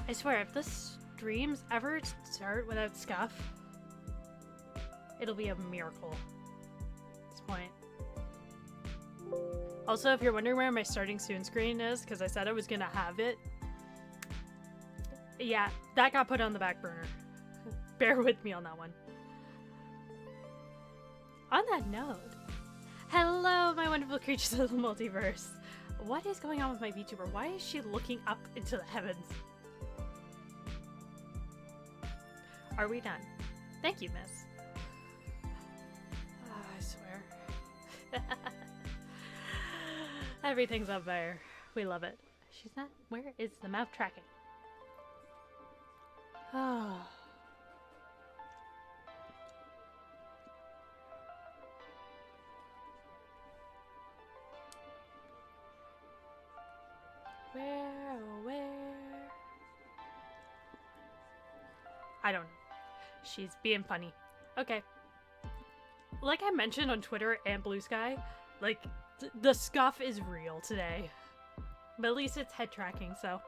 I swear, if the streams ever start without scuff, it'll be a miracle at this point. Also, if you're wondering where my starting soon screen is, because I said I was gonna have it, yeah, that got put on the back burner. Bear with me on that one. On that note, hello, my wonderful creatures of the multiverse. What is going on with my VTuber? Why is she looking up into the heavens? Are we done? Thank you, miss. Oh, I swear. Everything's up there. We love it. She's not. Where is the mouth tracking? Oh. Where? I don't know. She's being funny. Okay. Like I mentioned on Twitter and Blue Sky, like, the scuff is real today. But at least it's head tracking, so.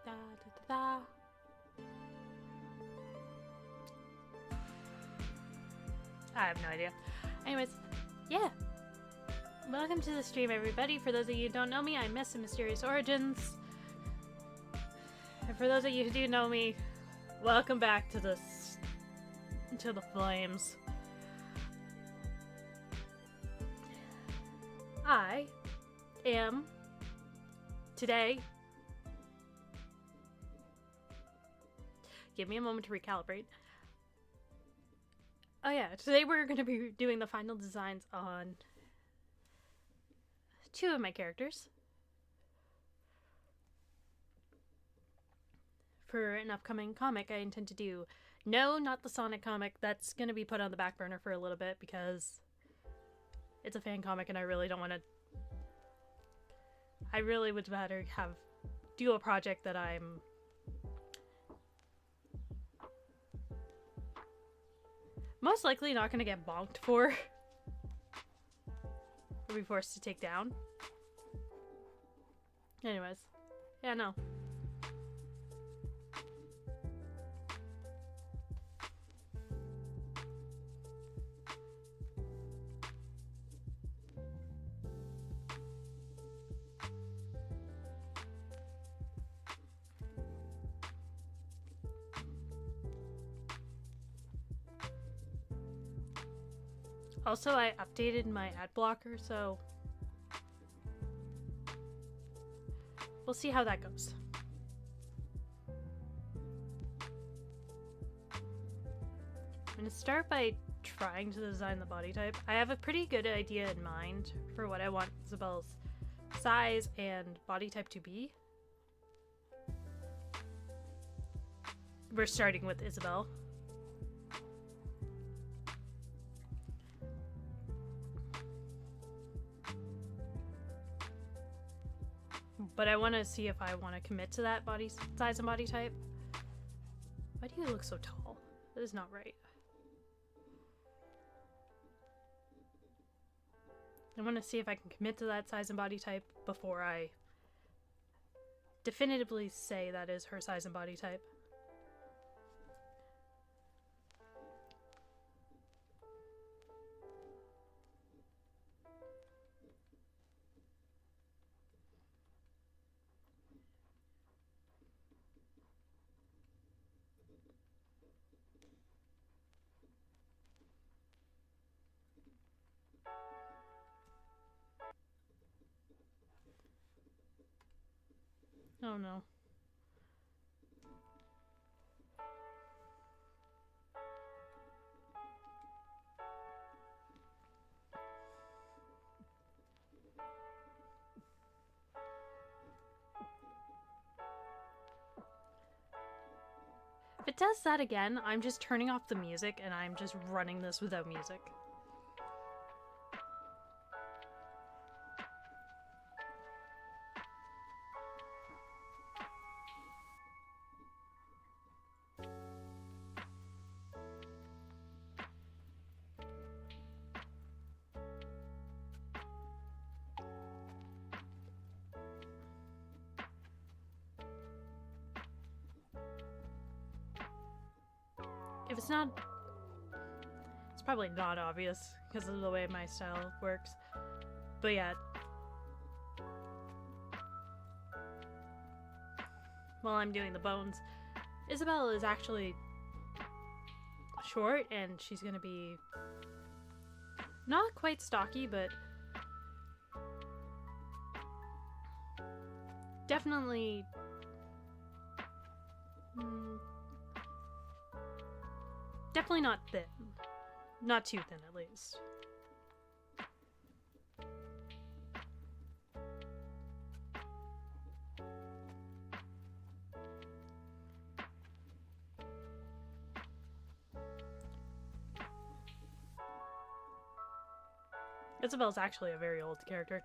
Da, da, da, da. I have no idea. Anyways, yeah. Welcome to the stream, everybody. For those of you who don't know me, I'm Miss Mysterious Origins. And for those of you who do know me, welcome back to the flames. I am today. Give me a moment to recalibrate. Oh yeah, today we're going to be doing the final designs on 2 of my characters for an upcoming comic I intend to do. No, not the Sonic comic. That's going to be put on the back burner for a little bit because it's a fan comic and I really don't want to... I really would rather do a project that I'm most likely not going to get bonked for or be forced to take down. Anyways, yeah, no. Also, I updated my ad blocker, so we'll see how that goes. I'm going to start by trying to design the body type. I have a pretty good idea in mind for what I want Isabelle's size and body type to be. We're starting with Isabelle. But I want to see if I want to commit to that body size and body type. Why do you look so tall? That is not right. I want to see if I can commit to that size and body type before I definitively say that is her size and body type. Oh no. If it does that again, I'm just turning off the music and I'm just running this without music. But it's not... It's probably not obvious because of the way my style works. But yeah. While I'm doing the bones, Isabelle is actually short, and she's gonna be not quite stocky, but definitely definitely not thin. Not too thin, at least. Isabelle's actually a very old character,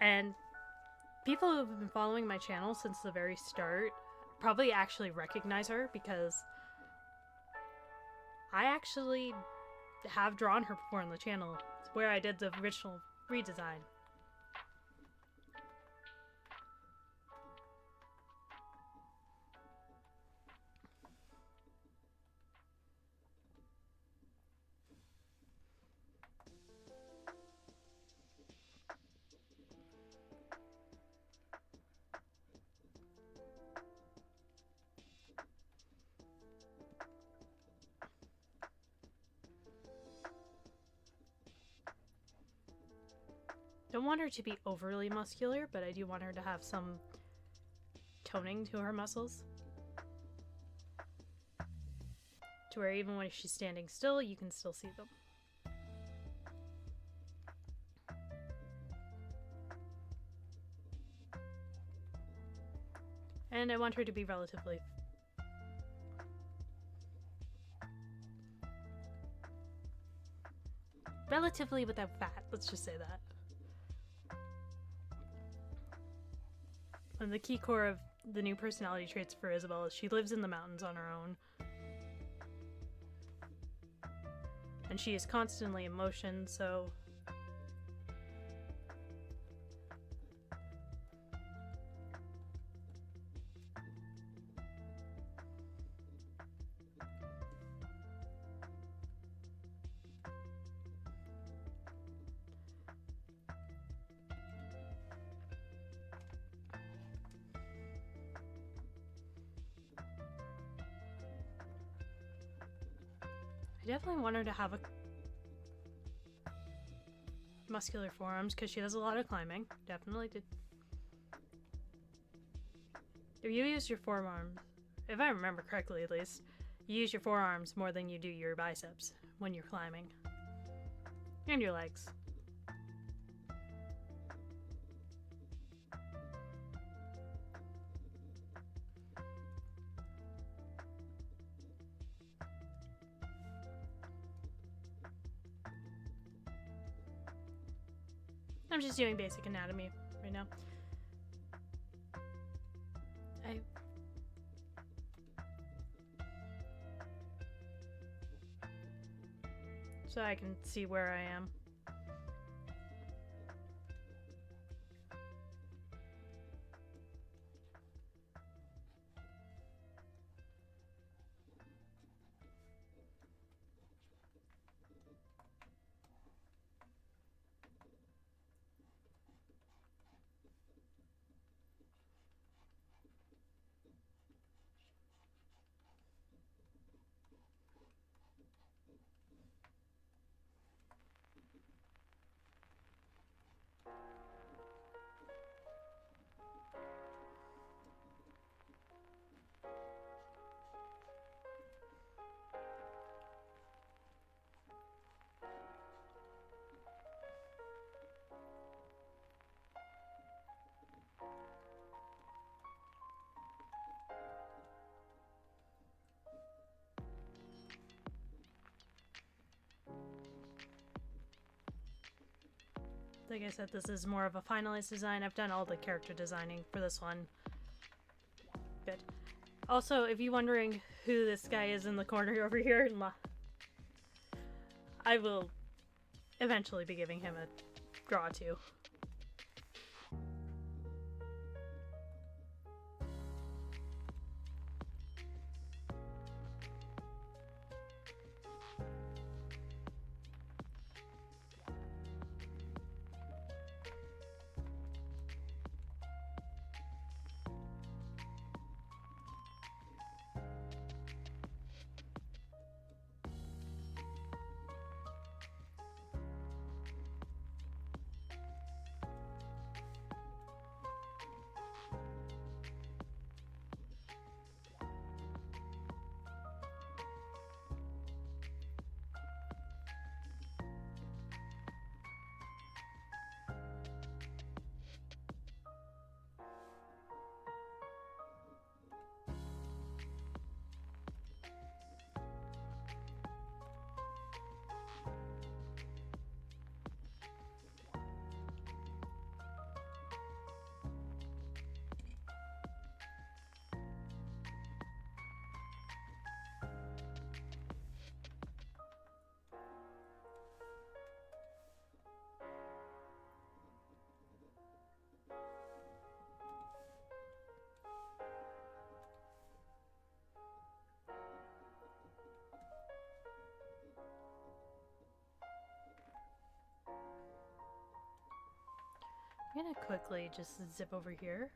and people who have been following my channel since the very start probably actually recognize her because I actually have drawn her before on the channel. It's where I did the original redesign. Don't want her to be overly muscular, but I do want her to have some toning to her muscles. To where even when she's standing still, you can still see them. And I want her to be relatively without fat, let's just say that. And the key core of the new personality traits for Isabelle is she lives in the mountains on her own. And she is constantly in motion, so... I definitely want her to have a muscular forearms because she does a lot of climbing. Definitely did. If you use your forearms, if I remember correctly at least, you use your forearms more than you do your biceps when you're climbing. And your legs. I'm just doing basic anatomy right now. So I can see where I am. Like I said, this is more of a finalized design. I've done all the character designing for this one. Good. Also, if you're wondering who this guy is in the corner over here, I will eventually be giving him a draw too. gonna quickly just zip over here.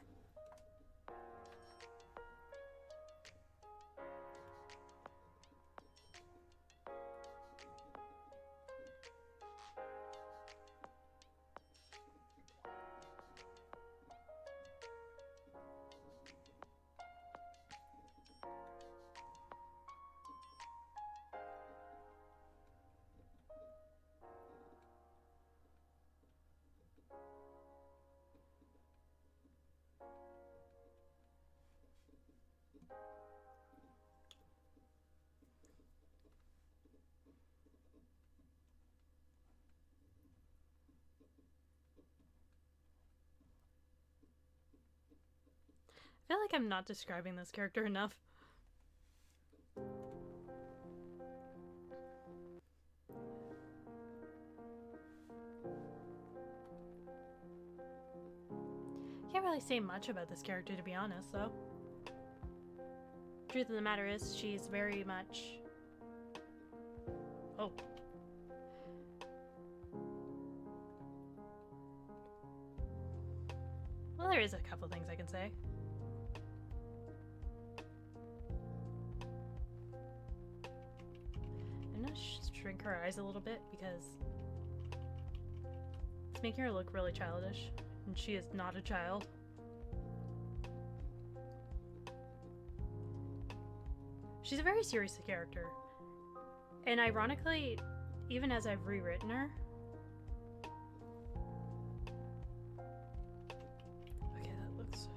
I feel like I'm not describing this character enough. Can't really say much about this character, to be honest, though. Truth of the matter is, she's very much... Oh. Well, there is a couple things I can say. I'm gonna shrink her eyes a little bit because it's making her look really childish, and she is not a child. She's a very serious character, and ironically, even as I've rewritten her, okay, that looks...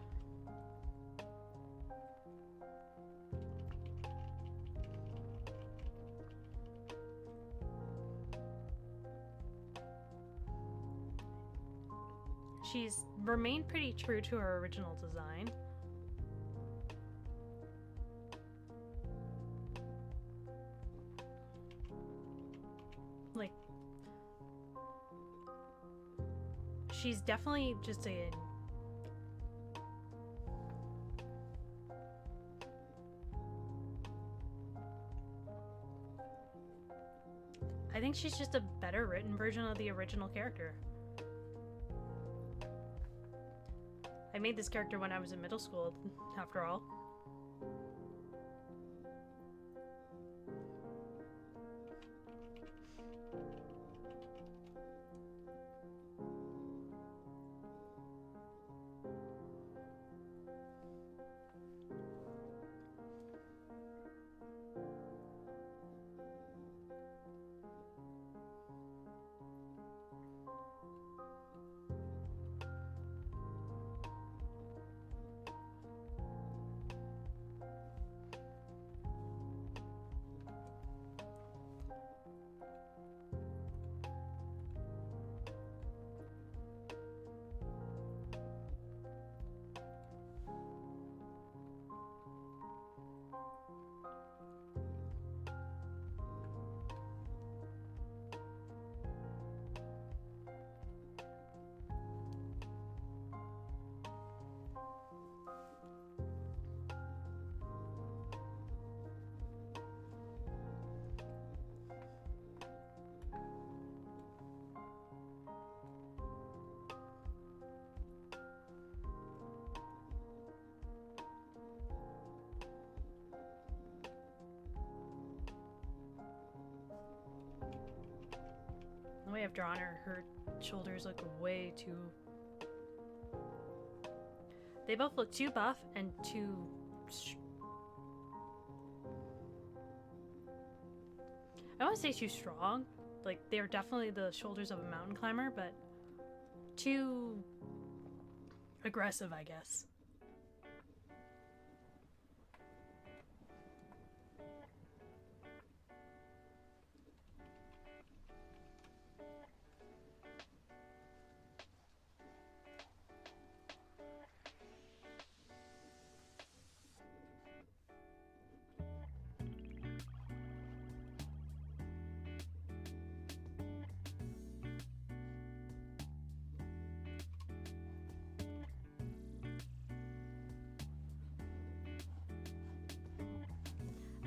She's remained pretty true to her original design. Like, she's definitely just a... I think she's just a better written version of the original character. I made this character when I was in middle school, after all. The way I've drawn her shoulders look way too... They both look too buff and too... I don't want to say too strong. Like, they're definitely the shoulders of a mountain climber, but too aggressive, I guess.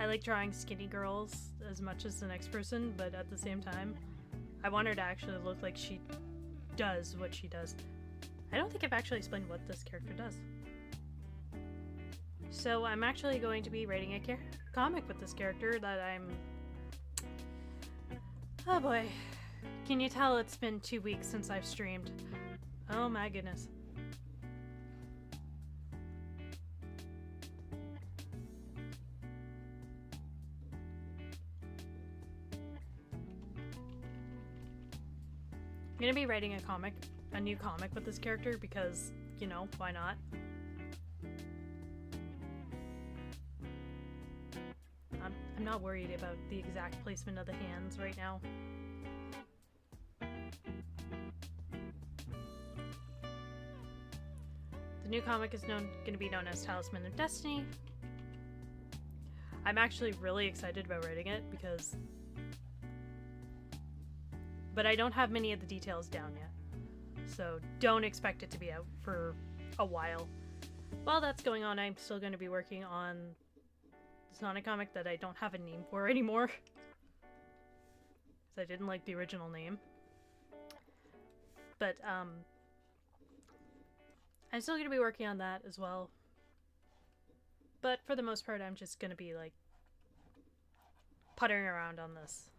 I like drawing skinny girls as much as the next person, but at the same time, I want her to actually look like she does what she does. I don't think I've actually explained what this character does. So I'm actually going to be writing a comic with this character that I'm... Oh boy. Can you tell it's been 2 weeks since I've streamed? Oh my goodness. I'm gonna be writing a new comic with this character because, you know, why not? I'm not worried about the exact placement of the hands right now. The new comic is going to be known as Talisman of Destiny. I'm actually really excited about writing it because... But I don't have many of the details down yet. So don't expect it to be out for a while. While that's going on, I'm still going to be working on Sonic comic that I don't have a name for anymore. Because I didn't like the original name. But, I'm still going to be working on that as well. But for the most part, I'm just going to be, like, puttering around on this.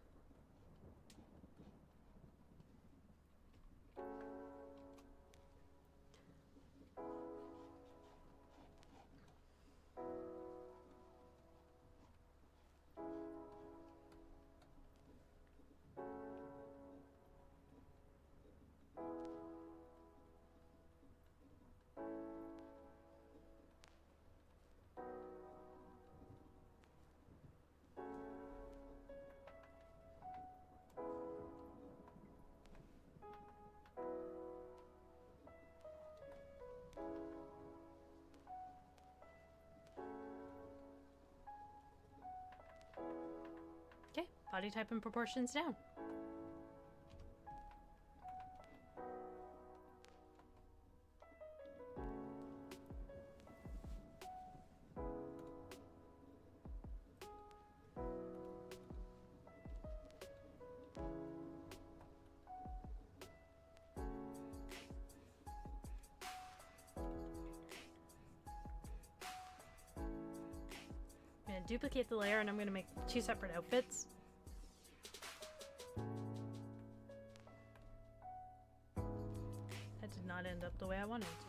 Okay, body type and proportions down. Duplicate the layer and I'm going to make 2 separate outfits. That did not end up the way I wanted it to.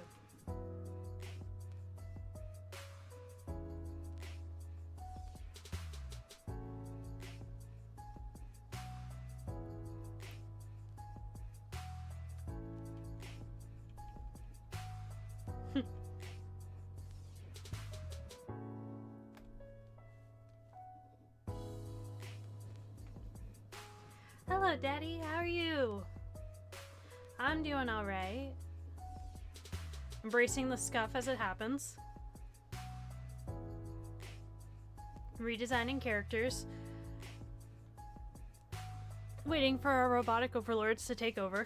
Hello, Daddy. How are you? I'm doing alright. Embracing the scuff as it happens. Redesigning characters. Waiting for our robotic overlords to take over.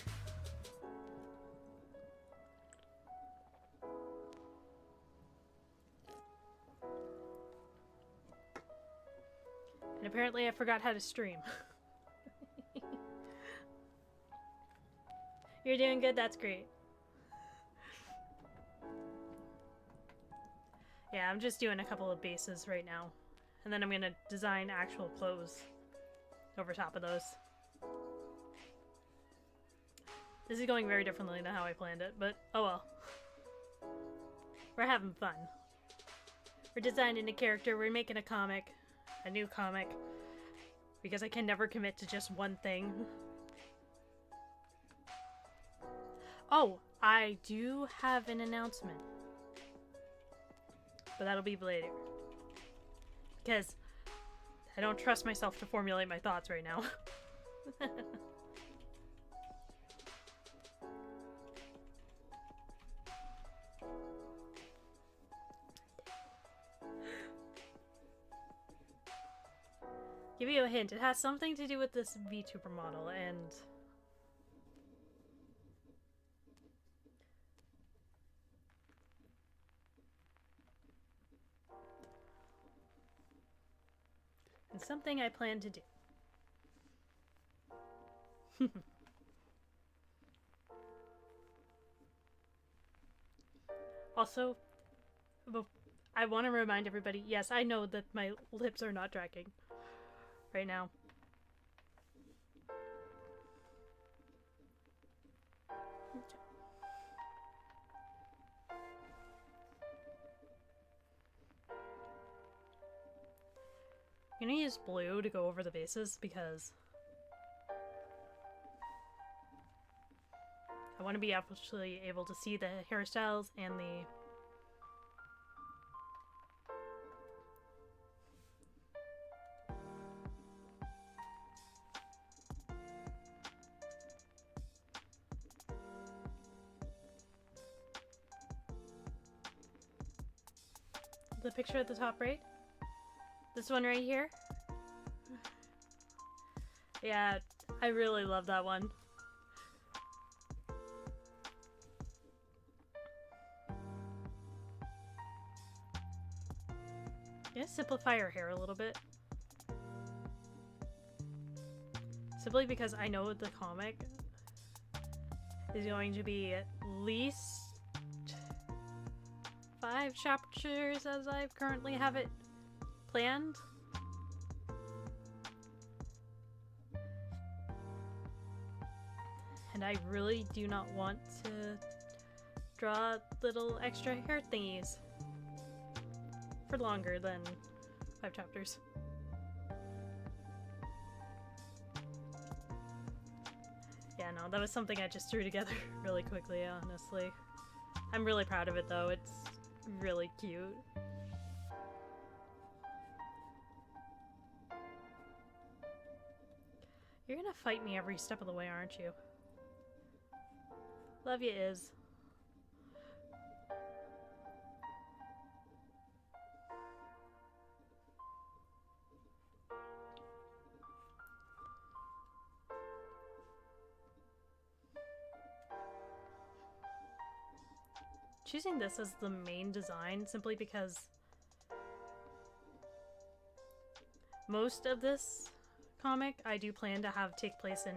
And apparently I forgot how to stream. You're doing good? That's great. Yeah, I'm just doing a couple of bases right now. And then I'm gonna design actual clothes over top of those. This is going very differently than how I planned it, but oh well. We're having fun. We're designing a character, we're making a comic. A new comic. Because I can never commit to just one thing. Oh, I do have an announcement. But that'll be later. Because I don't trust myself to formulate my thoughts right now. Give you a hint. It has something to do with this VTuber model and... and something I plan to do. Also, I want to remind everybody, yes, I know that my lips are not tracking right now. I'm gonna use blue to go over the bases because I want to be actually able to see the hairstyles and the picture at the top right. This one right here. Yeah, I really love that one. Yeah, simplify her hair a little bit. Simply because I know the comic is going to be at least 5 chapters as I currently have it planned. And I really do not want to draw little extra hair thingies for longer than 5 chapters. Yeah, no, that was something I just threw together really quickly, honestly. I'm really proud of it though, it's really cute. You're gonna fight me every step of the way, aren't you? Love you, Iz. Choosing this as the main design simply because most of this comic I do plan to have take place in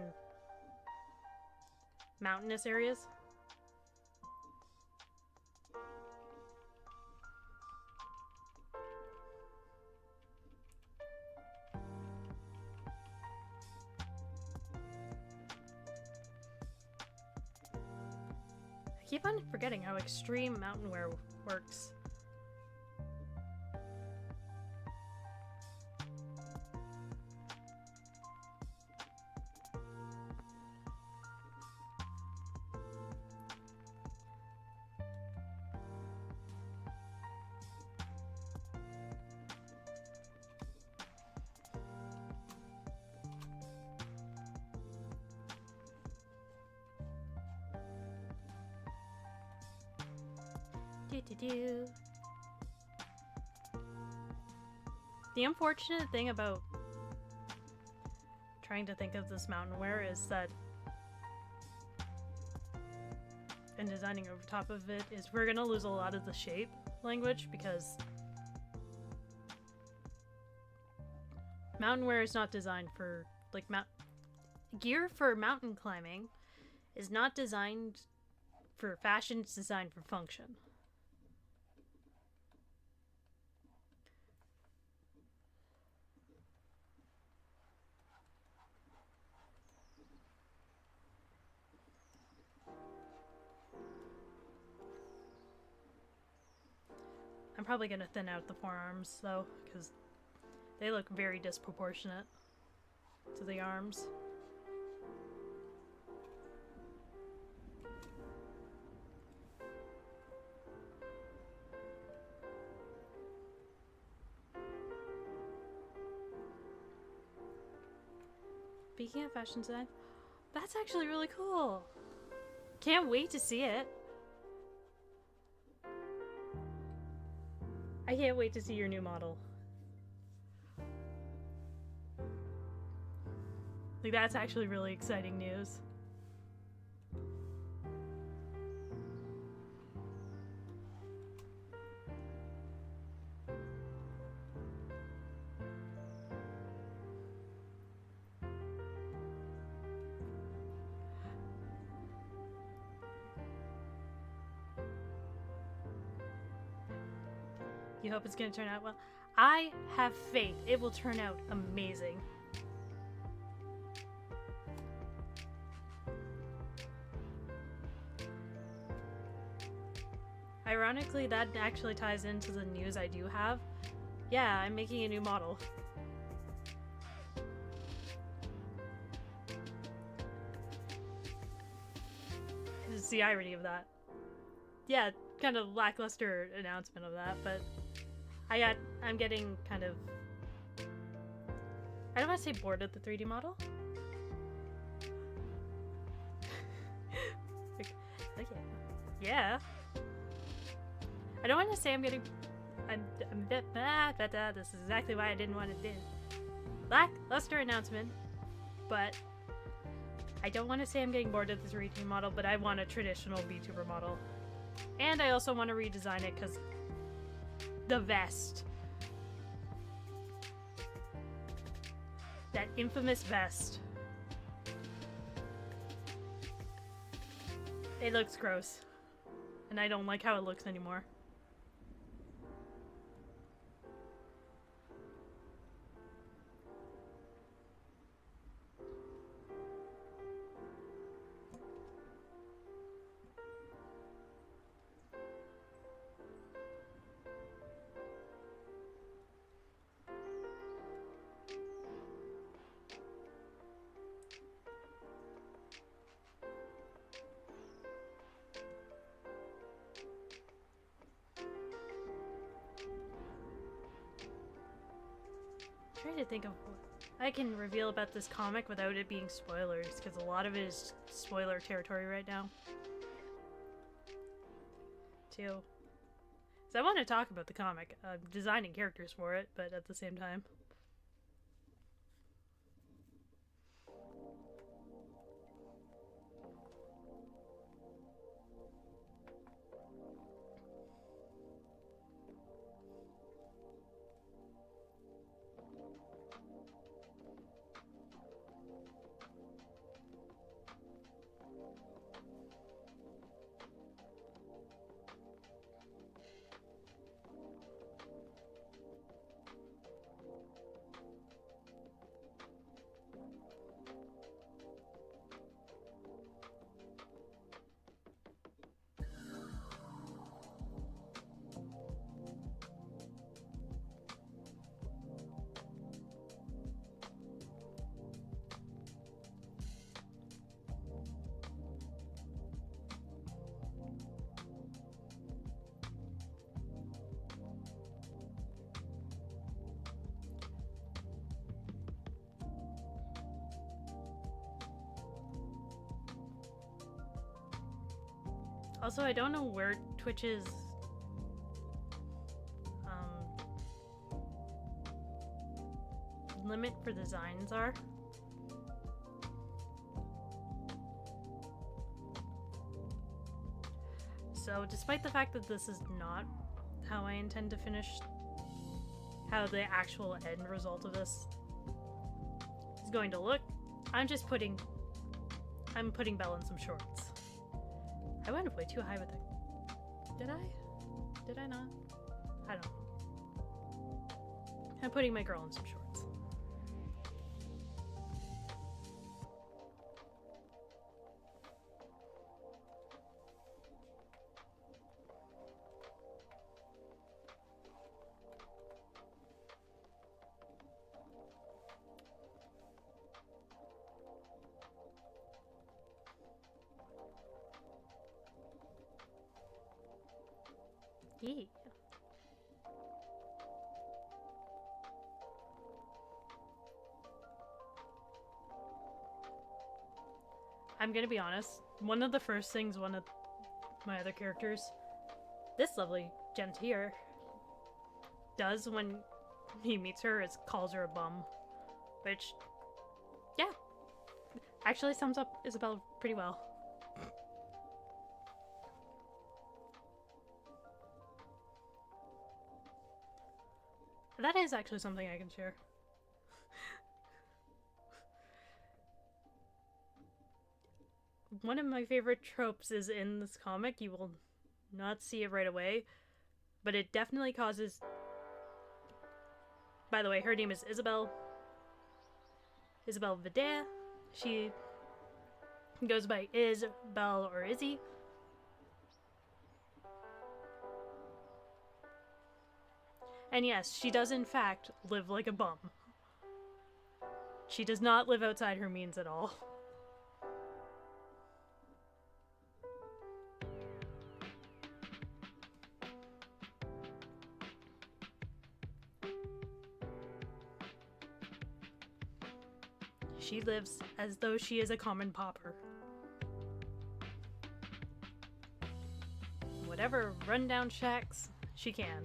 mountainous areas. I keep on forgetting how extreme mountain wear works. The unfortunate thing about trying to think of this mountain wear is that, and designing over top of it, is we're gonna lose a lot of the shape language because mountain wear is not designed for, like, gear for mountain climbing is not designed for fashion, it's designed for function. I'm probably gonna thin out the forearms though, because they look very disproportionate to the arms. Speaking of fashion design, that's actually really cool. Can't wait to see it. I can't wait to see your new model. Like, that's actually really exciting news. You hope it's gonna turn out well? I have faith. It will turn out amazing. Ironically, that actually ties into the news I do have. Yeah, I'm making a new model. It's the irony of that. Yeah, kind of lackluster announcement of that, but I'm getting kind of, I don't want to say bored of the 3D model. Okay. Yeah. I don't want to say I'm getting, this is exactly why I didn't want to do lackluster announcement, but I don't want to say I'm getting bored of the 3D model, but I want a traditional VTuber model. And I also want to redesign it because the vest. That infamous vest. It looks gross. And I don't like how it looks anymore. Trying to think of what I can reveal about this comic without it being spoilers, because a lot of it is spoiler territory right now. Too. So I want to talk about the comic. I'm designing characters for it, but at the same time. Also, I don't know where Twitch's limit for designs are. So, despite the fact that this is not how I intend to finish, how the actual end result of this is going to look, I'm putting Belle in some shorts. I went way too high with it. Did I? Did I not? I don't know. I'm putting my girl in some shorts. Yeah. I'm gonna be honest, one of the first things one of my other characters, this lovely gent here, does when he meets her is calls her a bum. Which, yeah, actually sums up Isabelle pretty well. That is actually something I can share. One of my favorite tropes is in this comic. You will not see it right away, but it definitely causes... By the way, her name is Isabelle Videa. She goes by Isabelle or Izzy. And yes, she does in fact live like a bum. She does not live outside her means at all. She lives as though she is a common pauper. Whatever rundown shacks she can.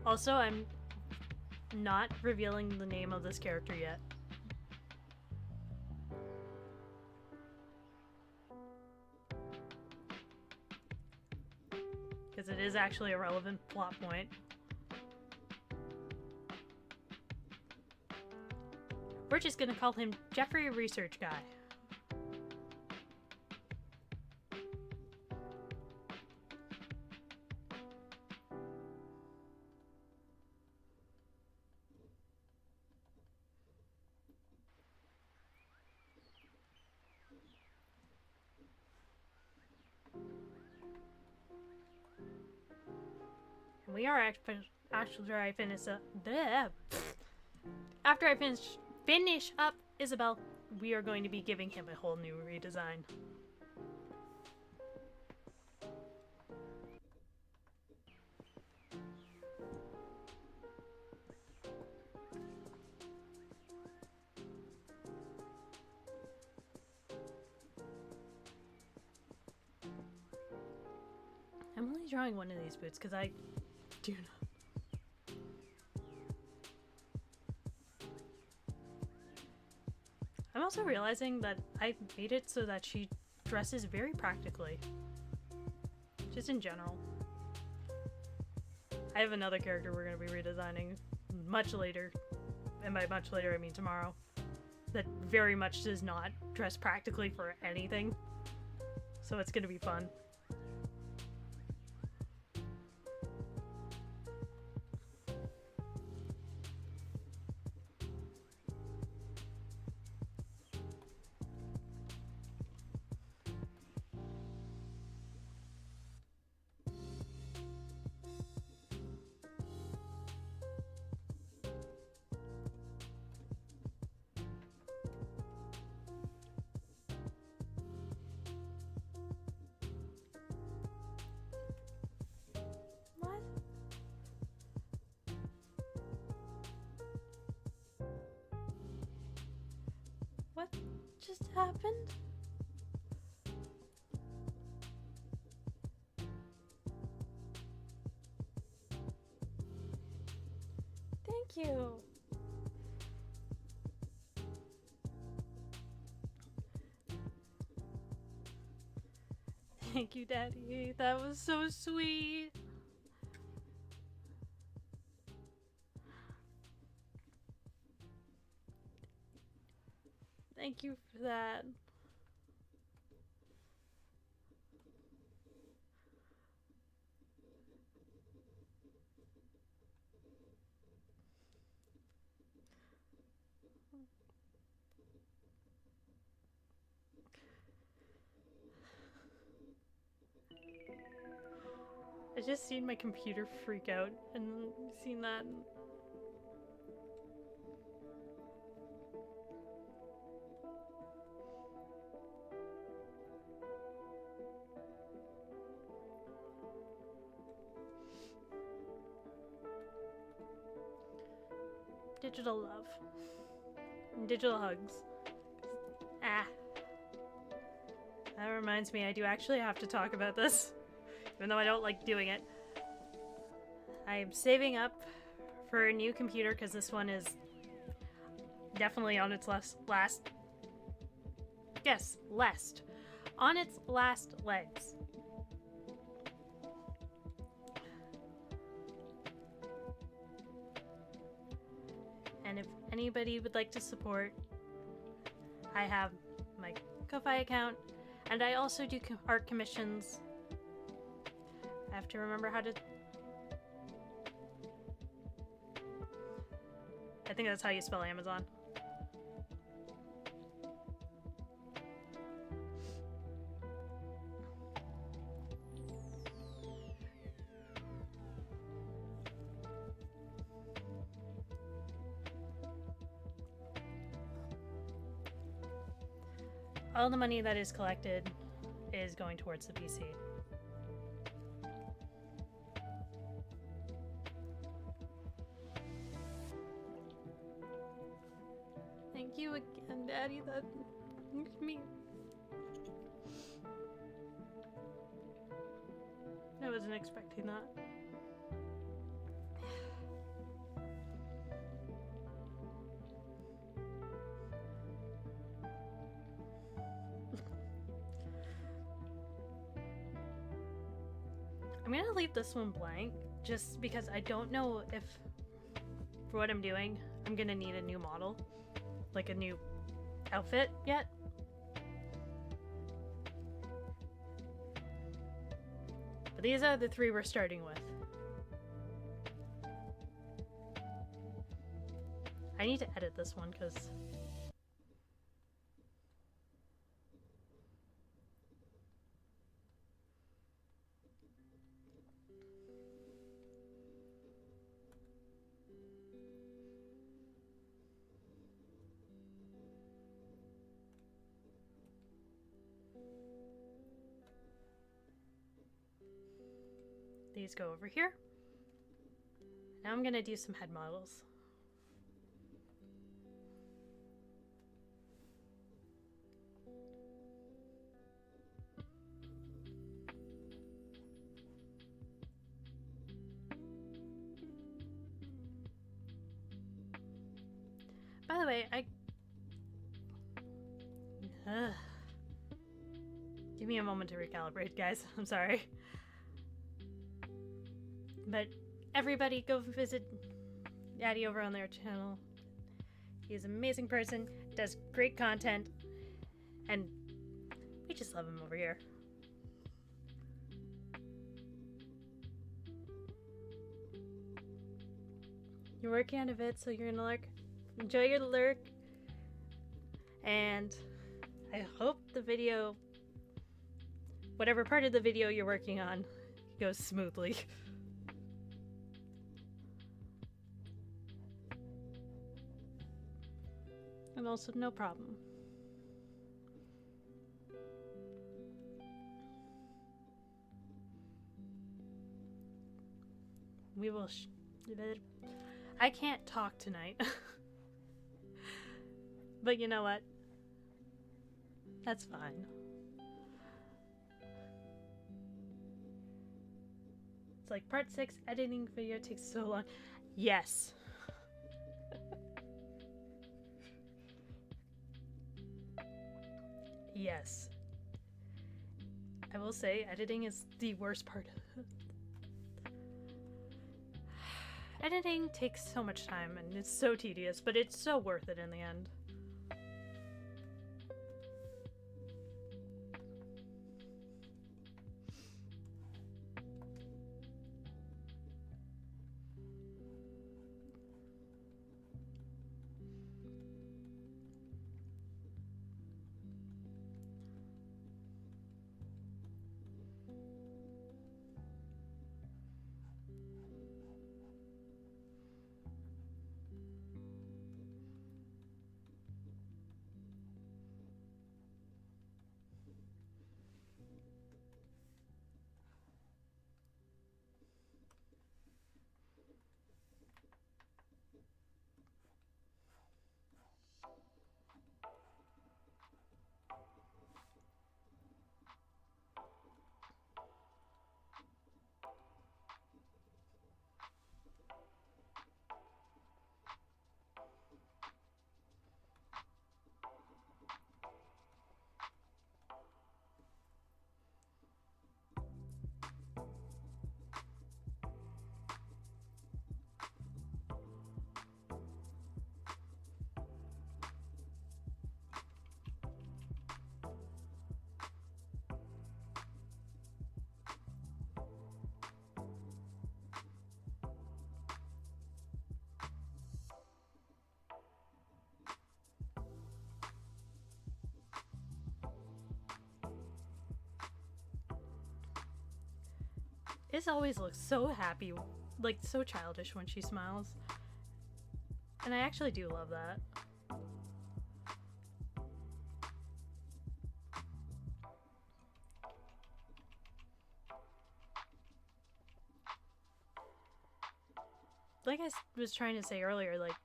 Also, I'm not revealing the name of this character yet. Because it is actually a relevant plot point. We're just gonna call him Jeffrey Research Guy. We are after I finish up Isabelle, we are going to be giving him a whole new redesign. I'm only drawing one of these boots because I do not. I'm also realizing that I made it so that she dresses very practically. Just in general. I have another character we're going to be redesigning much later. And by much later I mean tomorrow. That very much does not dress practically for anything. So it's going to be fun. What just happened? Thank you. Thank you, Daddy. That was so sweet. Thank you for that. I just seen my computer freak out and seen that. Digital love. And digital hugs. Ah. That reminds me, I do actually have to talk about this. Even though I don't like doing it. I'm saving up for a new computer because this one is definitely on its on its last legs. And if anybody would like to support, I have my Ko-Fi account, and I also do art commissions. I have to remember how to... I think that's how you spell Amazon. All the money that is collected is going towards the PC. Thank you again, Daddy. That makes me... I wasn't expecting that. I'm gonna leave this one blank just because I don't know if, for what I'm doing, I'm gonna need a new model, like a new outfit yet. But these are the three we're starting with. I need to edit this one because... these go over here. Now I'm gonna do some head models. By the way, give me a moment to recalibrate, guys. I'm sorry. But everybody go visit Daddy over on their channel. He's an amazing person, does great content, and we just love him over here. You're working on a vid, so you're gonna lurk. Enjoy your lurk, and I hope the video, whatever part of the video you're working on, goes smoothly. And also, no problem. We will I can't talk tonight. But you know what? That's fine. It's like part 6, editing video takes so long. Yes. Yes. I will say editing is the worst part. Editing takes so much time and it's so tedious, but it's so worth it in the end. Is always looks so happy, like so childish when she smiles. And I actually do love that. Like I was trying to say earlier, like,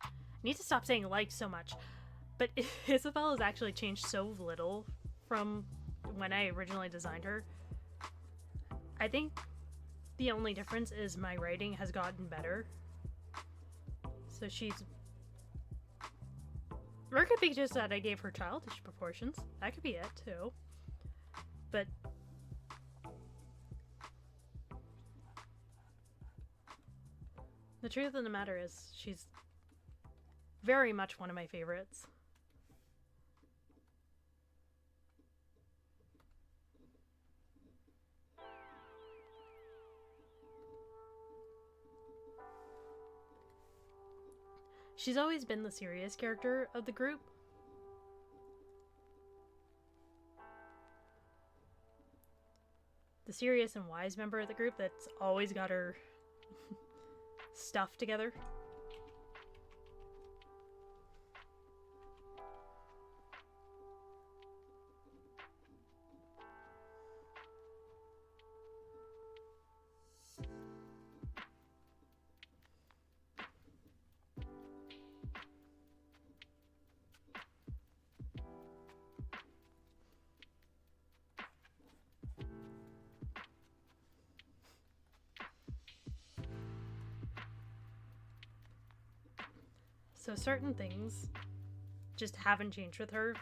I need to stop saying like so much. But Isabelle has actually changed so little from when I originally designed her. I think the only difference is my writing has gotten better. So she's... Or it could be just that I gave her childish proportions. That could be it, too. But... the truth of the matter is, she's very much one of my favorites. She's always been the serious character of the group. The serious and wise member of the group that's always got her stuff together. So certain things just haven't changed with her.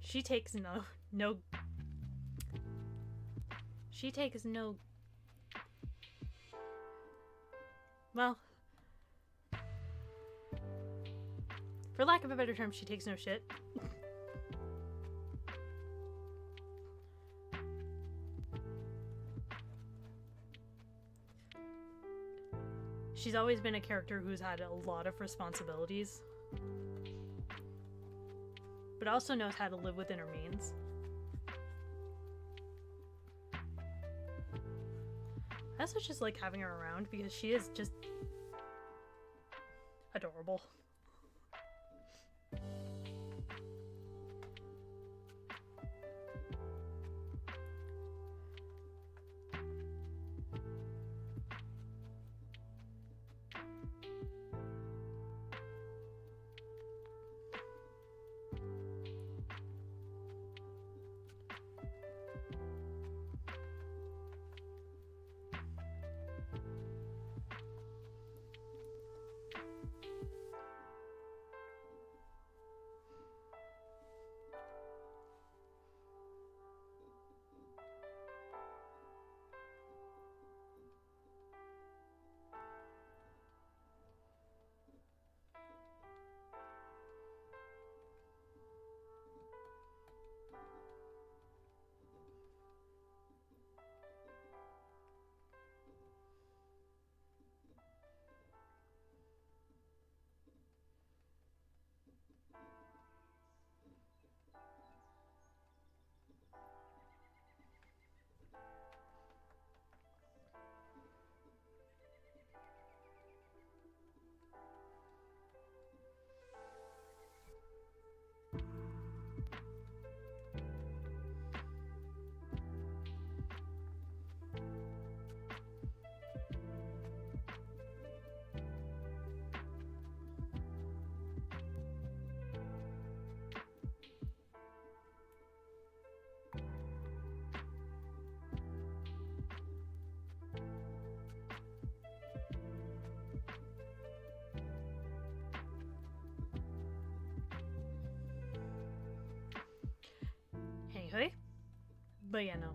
She takes no well, for lack of a better term, she takes no shit. She's always been a character who's had a lot of responsibilities, but also knows how to live within her means. I also just like having her around because she is just adorable. Anyway, but yeah, no.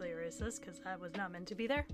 specifically erase this because that was not meant to be there.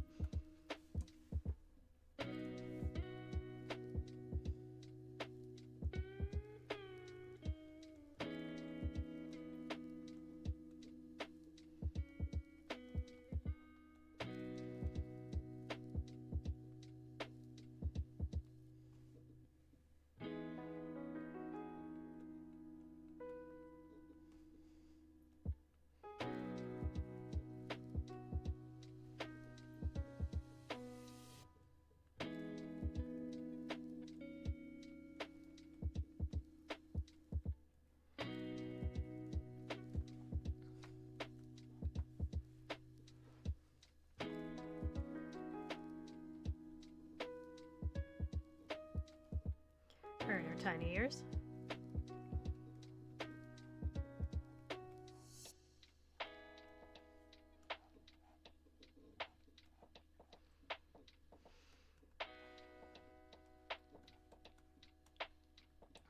Her and her tiny ears.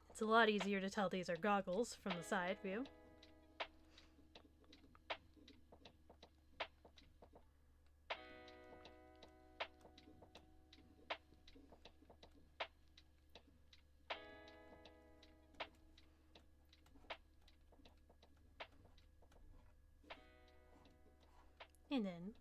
It's a lot easier to tell these are goggles from the side view. And then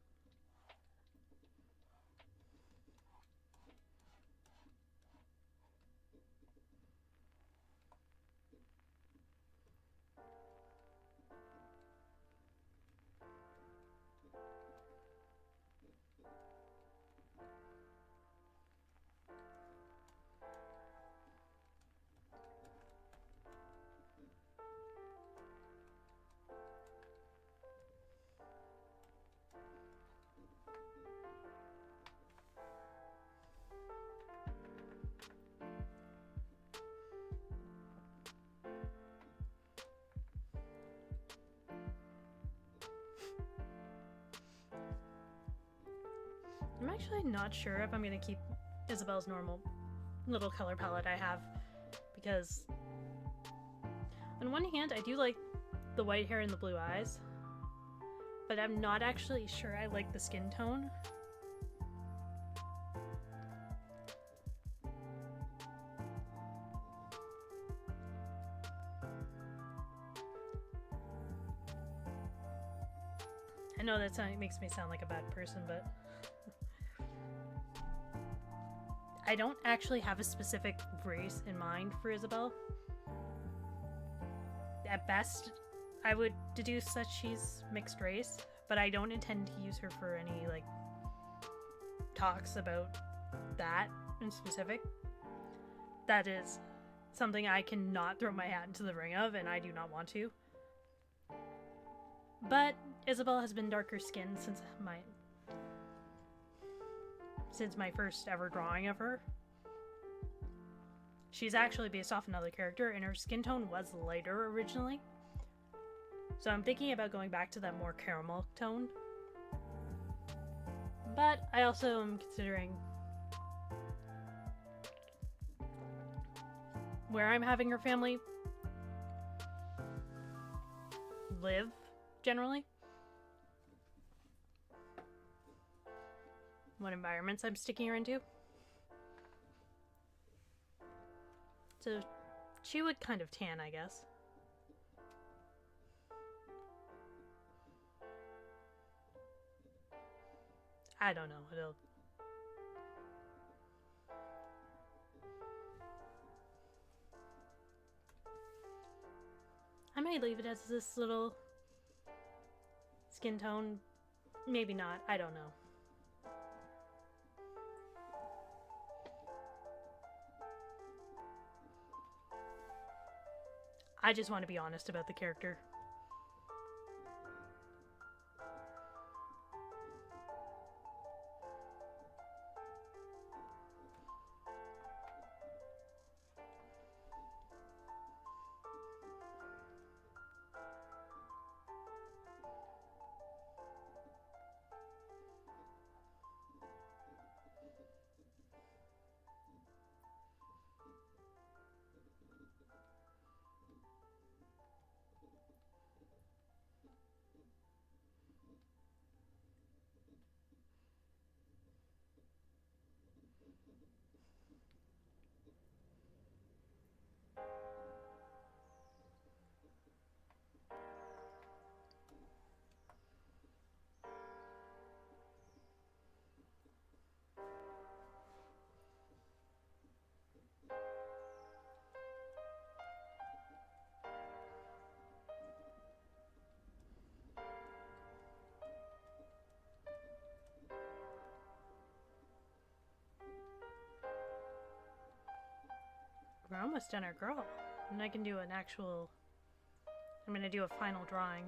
I'm actually not sure if I'm going to keep Isabelle's normal little color palette I have, because on one hand I do like the white hair and the blue eyes, but I'm not actually sure I like the skin tone. I know that makes me sound like a bad person, but I don't actually have a specific race in mind for Isabelle. At best, I would deduce that she's mixed race, but I don't intend to use her for any, like, talks about that in specific. That is something I cannot throw my hat into the ring of, and I do not want to. But Isabelle has been darker skinned since my first ever drawing of her. She's actually based off another character, and her skin tone was lighter originally. So I'm thinking about going back to that more caramel tone. But I also am considering where I'm having her family live, generally. What environments I'm sticking her into. So she would kind of tan, I guess. I don't know. I might leave it as this little skin tone. Maybe not. I don't know. I just want to be honest about the character. almost done our girl. And I can do an actual... I'm gonna do a final drawing.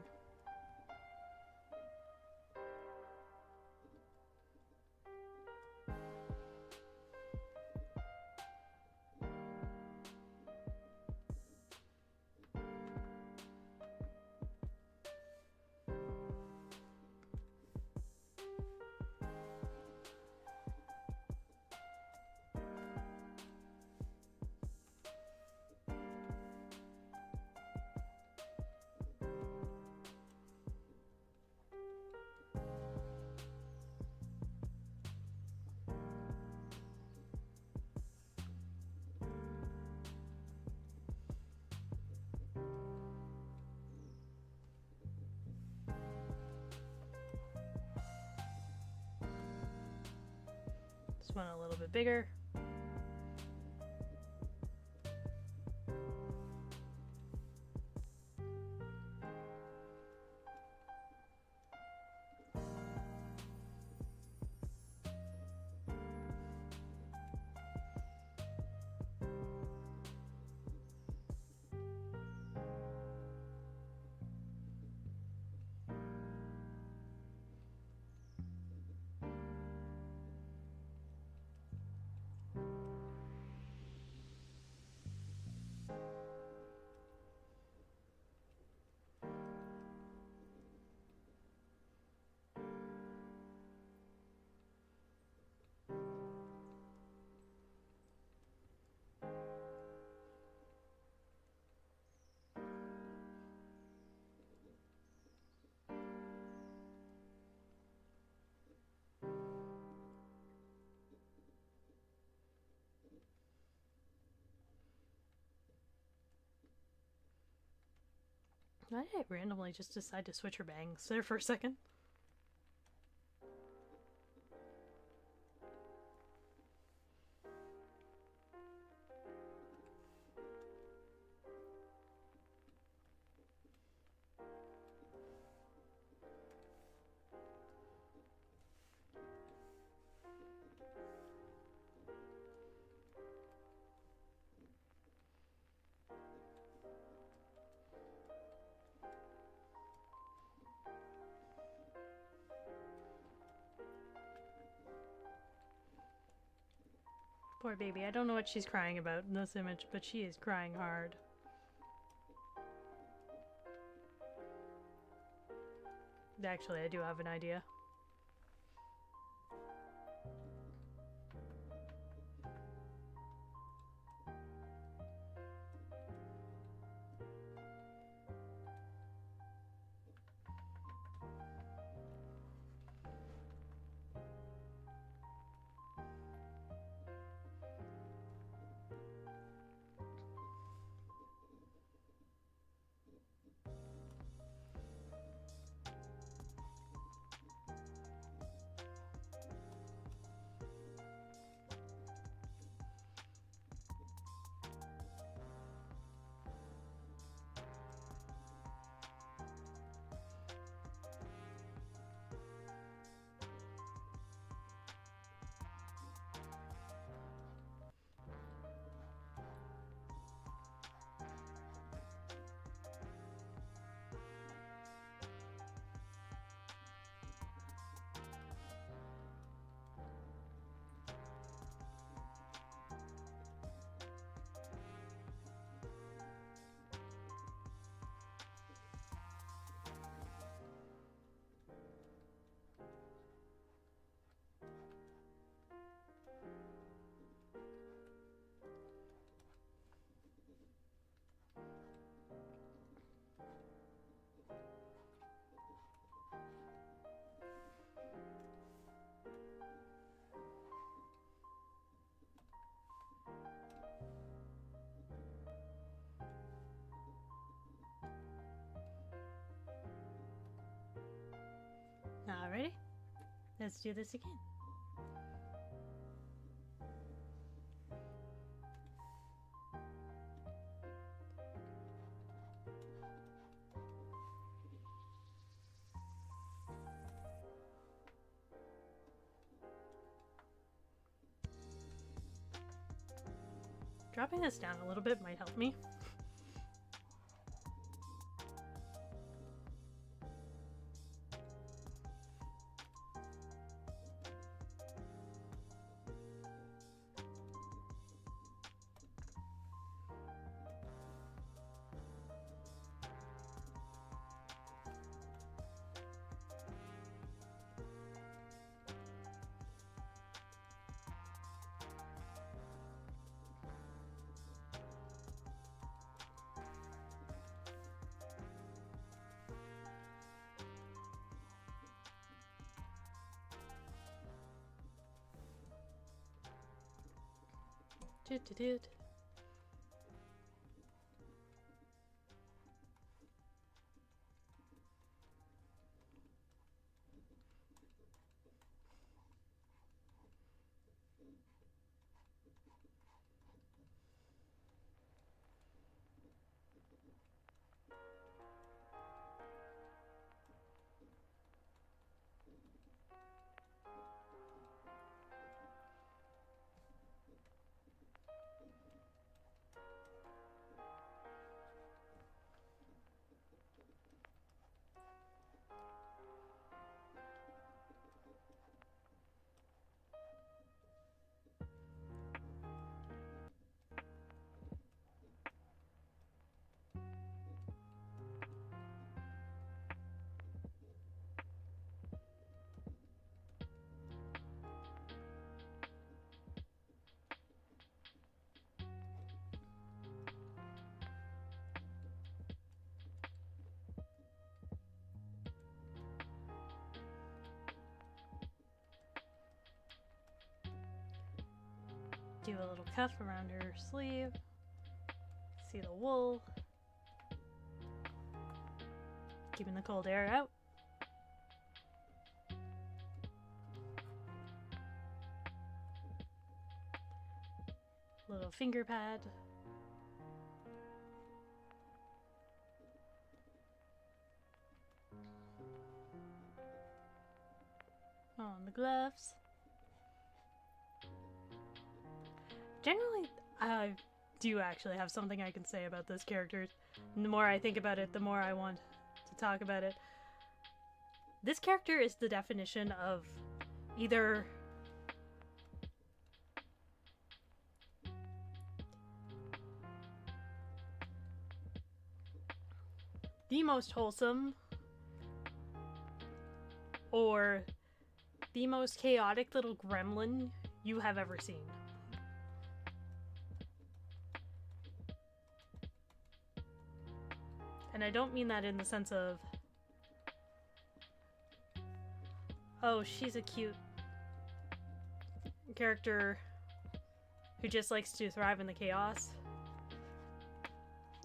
This one a little bit bigger. Why did I randomly just decide to switch her bangs there for a second? Poor baby. I don't know what she's crying about in this image, but she is crying hard. Actually, I do have an idea. Alrighty, let's do this again. Dropping this down a little bit might help me. Doot. Do a little cuff around her sleeve. See the wool. Keeping the cold air out. Little finger pad. On the gloves. Generally, I do actually have something I can say about this character. And the more I think about it, the more I want to talk about it. This character is the definition of either the most wholesome or the most chaotic little gremlin you have ever seen. And I don't mean that in the sense of, oh, she's a cute character who just likes to thrive in the chaos.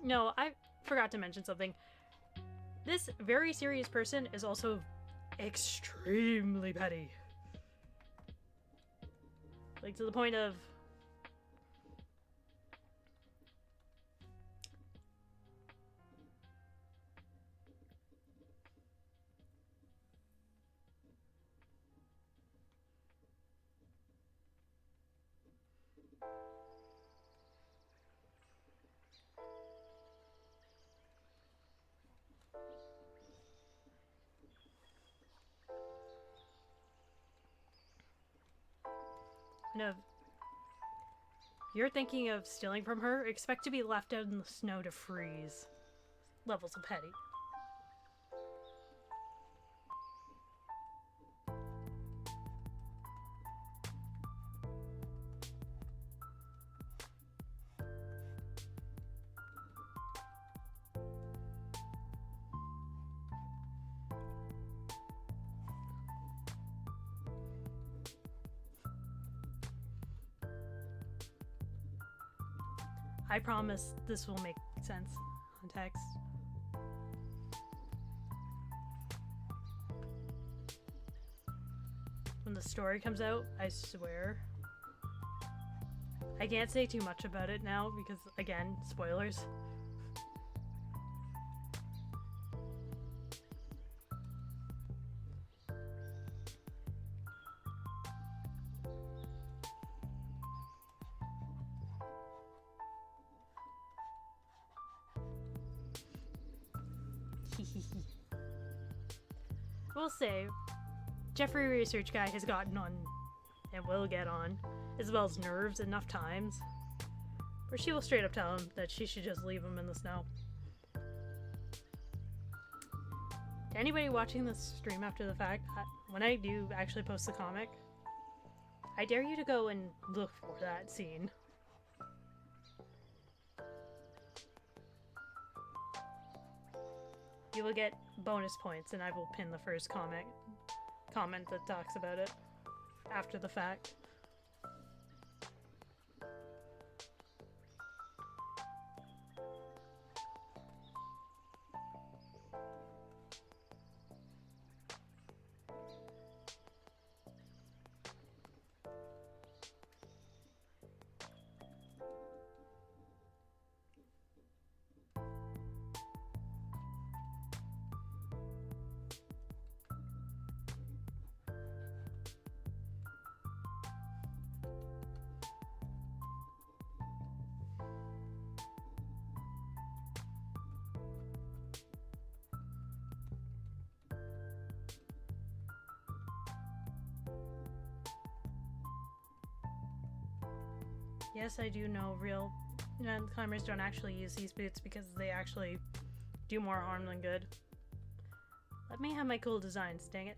No, I forgot to mention something. This very serious person is also extremely petty. Like, to the point of no. You're thinking of stealing from her? Expect to be left out in the snow to freeze. Levels of petty. I promise this will make sense on text. When the story comes out, I swear. I can't say too much about it now because, again, spoilers. We'll say, Jeffrey Research Guy has gotten on, and will get on, Isabel's nerves enough times, where she will straight up tell him that she should just leave him in the snow. To anybody watching this stream after the fact, when I do actually post the comic, I dare you to go and look for that scene. You will get bonus points, and I will pin the first comment that talks about it after the fact. Yes, I do know real climbers don't actually use these boots because they actually do more harm than good. Let me have my cool designs, dang it.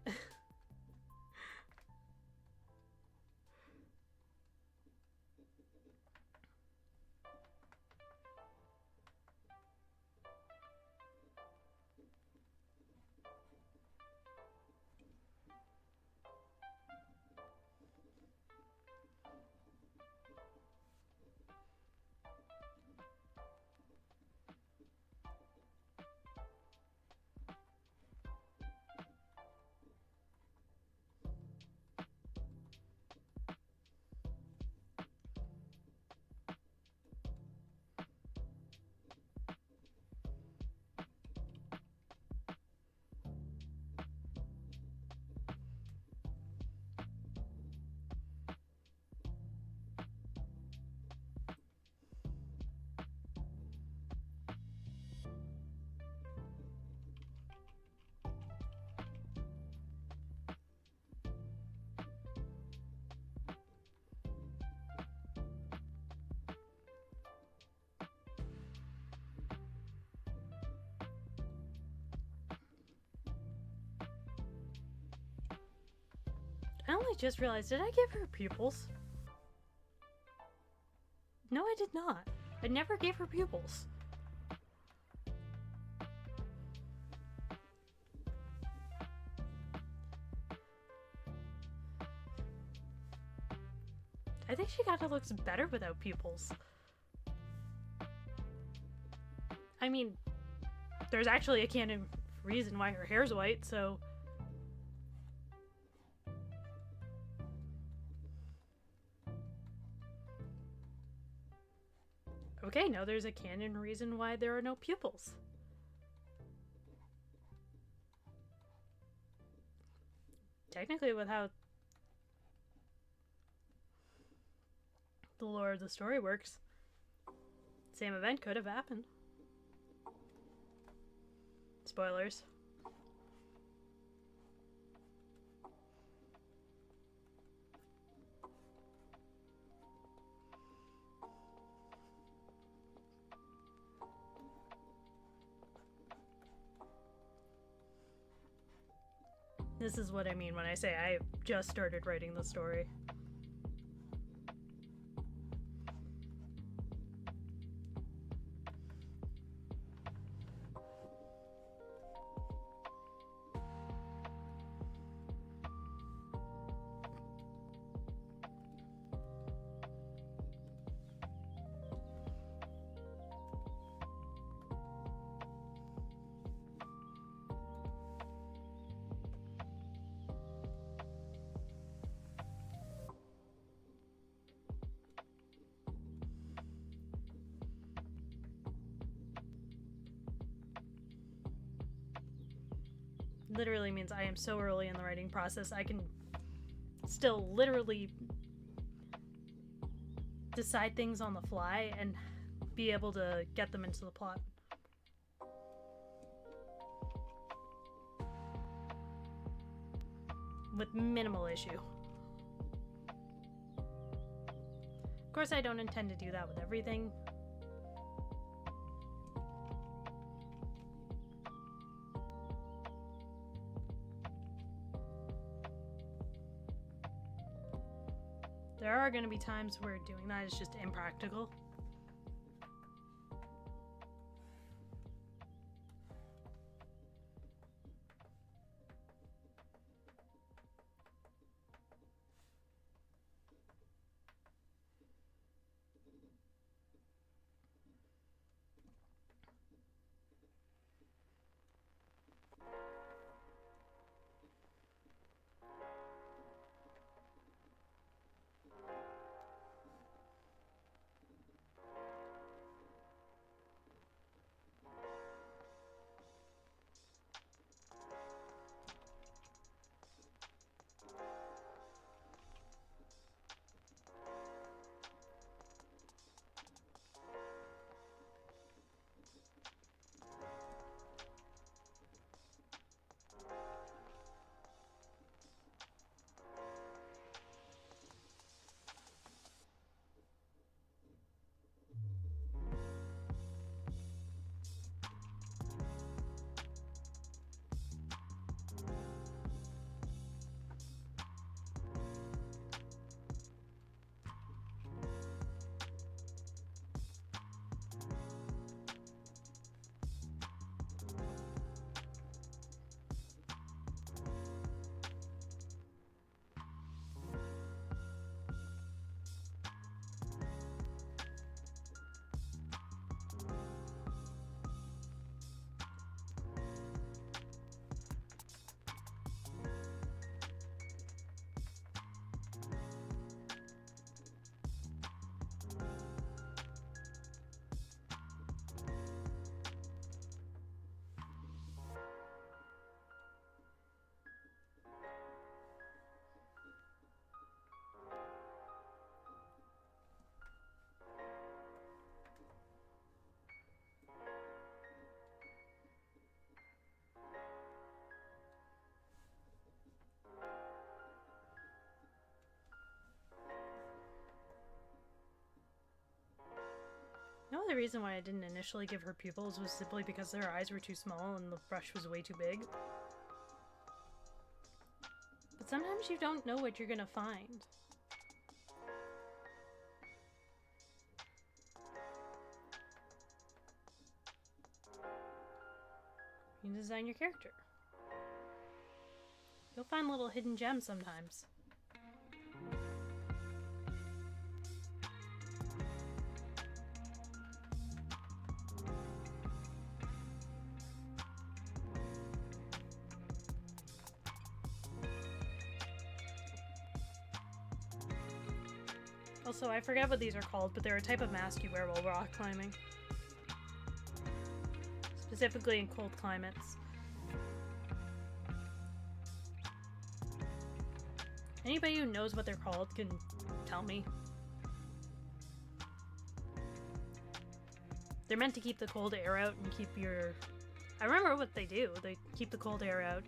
I only just realized, did I give her pupils? No, I did not. I never gave her pupils. I think she kind of looks better without pupils. I mean, there's actually a canon reason why her hair's white, so... Okay, now there's a canon reason why there are no pupils. Technically, with how the lore of the story works, same event could have happened. Spoilers. This is what I mean when I say I just started writing the story. Literally means I am so early in the writing process, I can still literally decide things on the fly and be able to get them into the plot. with minimal issue. Of course, I don't intend to do that with everything. There are going to be times where doing that is just impractical. The only reason why I didn't initially give her pupils was simply because her eyes were too small and the brush was way too big. But sometimes you don't know what you're gonna find. You design your character. You'll find little hidden gems sometimes. Also, I forget what these are called, but they're a type of mask you wear while rock climbing. Specifically in cold climates. Anybody who knows what they're called can tell me. They're meant to keep the cold air out and keep your... I remember what they do. They keep the cold air out.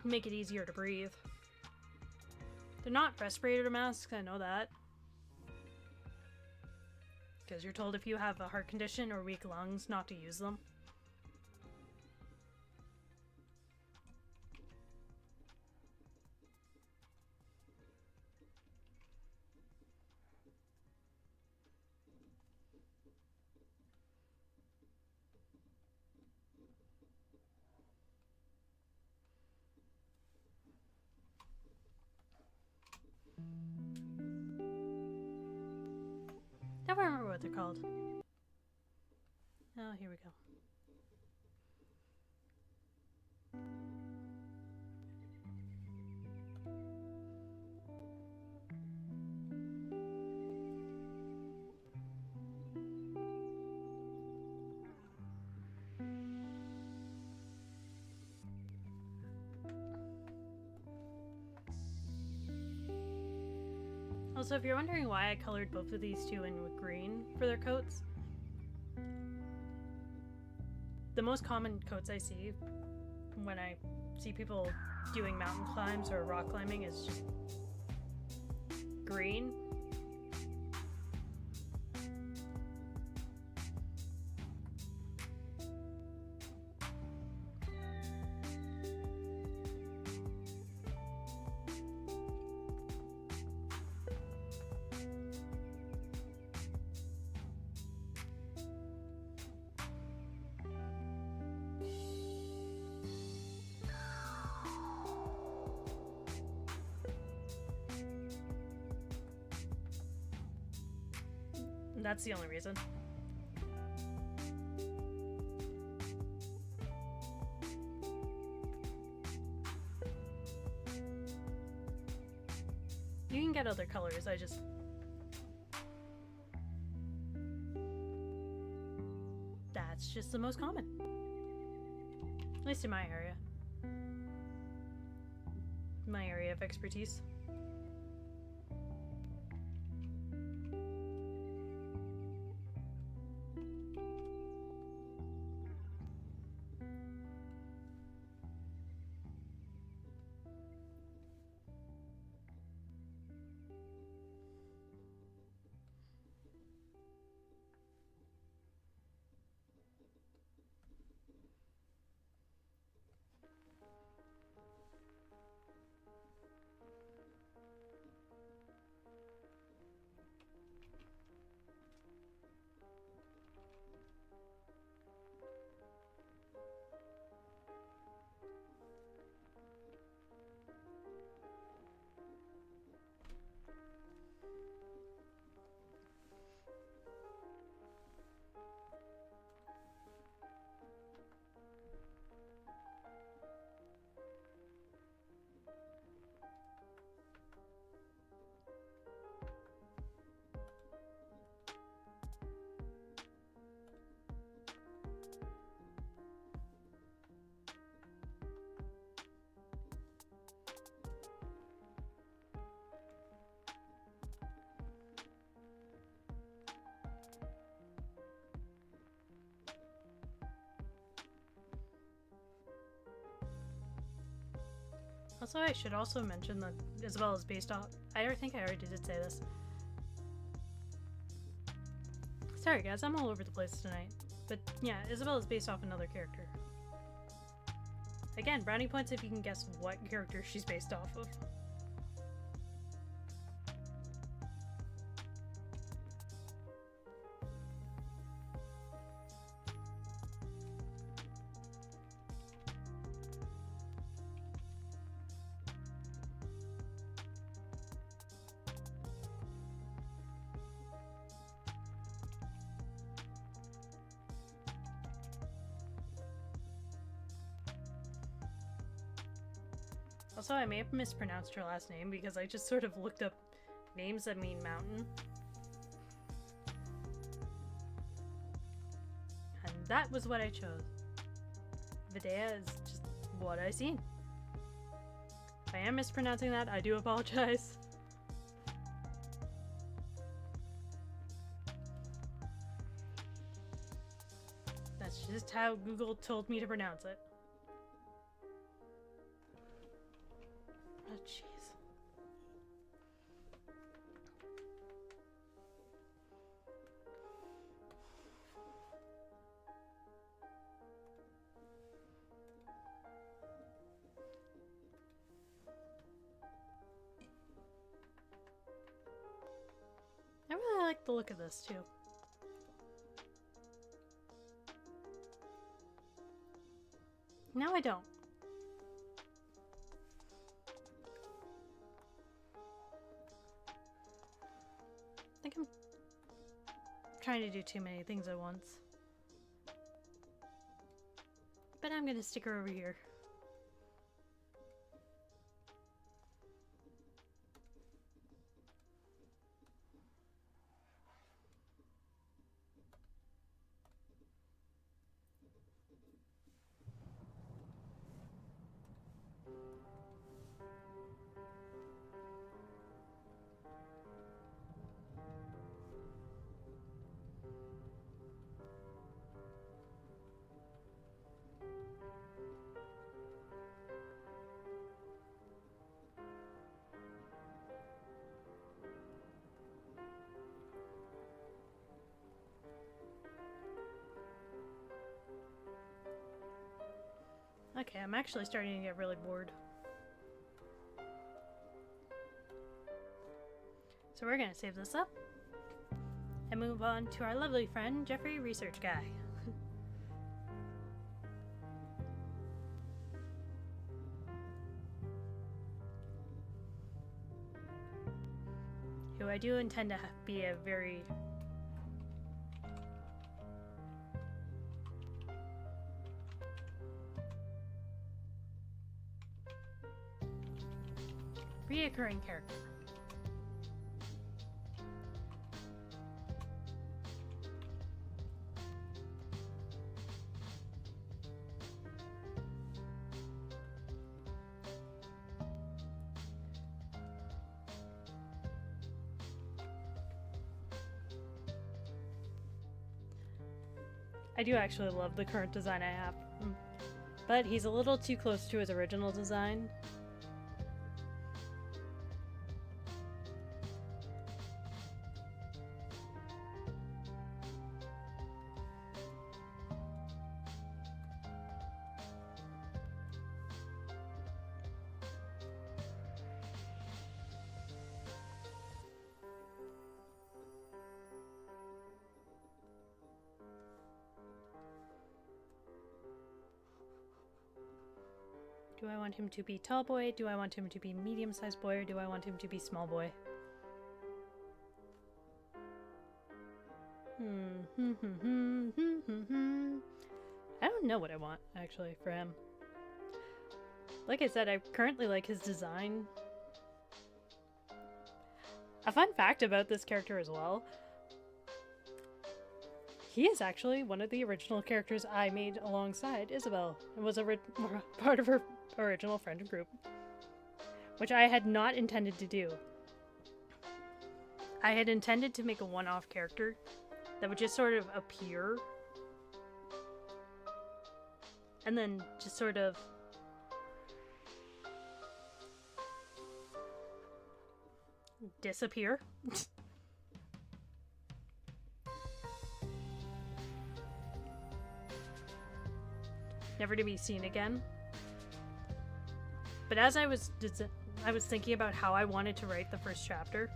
Make it easier to breathe. They're not respirator masks, I know that. Because you're told if you have a heart condition or weak lungs not to use them. I don't remember what they're called. Oh, here we go. Also, if you're wondering why I colored both of these two in with green for their coats, the most common coats I see when I see people doing mountain climbs or rock climbing is just green. That's the only reason. You can get other colors, that's just the most common. At least in my area. My area of expertise. Also, I should also mention that Isabelle is based off. I think I already did say this. Sorry, guys, I'm all over the place tonight. But yeah, Isabelle is based off another character. Again, brownie points if you can guess what character she's based off of. Also, I may have mispronounced her last name because I just sort of looked up names that mean mountain. And that was what I chose. Videa is just what I seen. If I am mispronouncing that, I do apologize. That's just how Google told me to pronounce it. Oh, jeez. I really like the look of this, too. Now I don't. I think I'm trying to do too many things at once. But I'm gonna stick her over here. Okay, I'm actually starting to get really bored. So we're gonna save this up and move on to our lovely friend, Jeffrey Research Guy. Who I do intend to be a very reoccurring character. I do actually love the current design I have, but he's a little too close to his original design. Do I want him to be tall boy? Do I want him to be medium-sized boy? Or do I want him to be small boy? I don't know what I want, actually, for him. Like I said, I currently like his design. A fun fact about this character as well. He is actually one of the original characters I made alongside Isabelle, and was part of her original friend group, which I had not intended to do. I had intended to make a one-off character that would just sort of appear and then just sort of disappear. Never to be seen again. But as I was thinking about how I wanted to write the first chapter,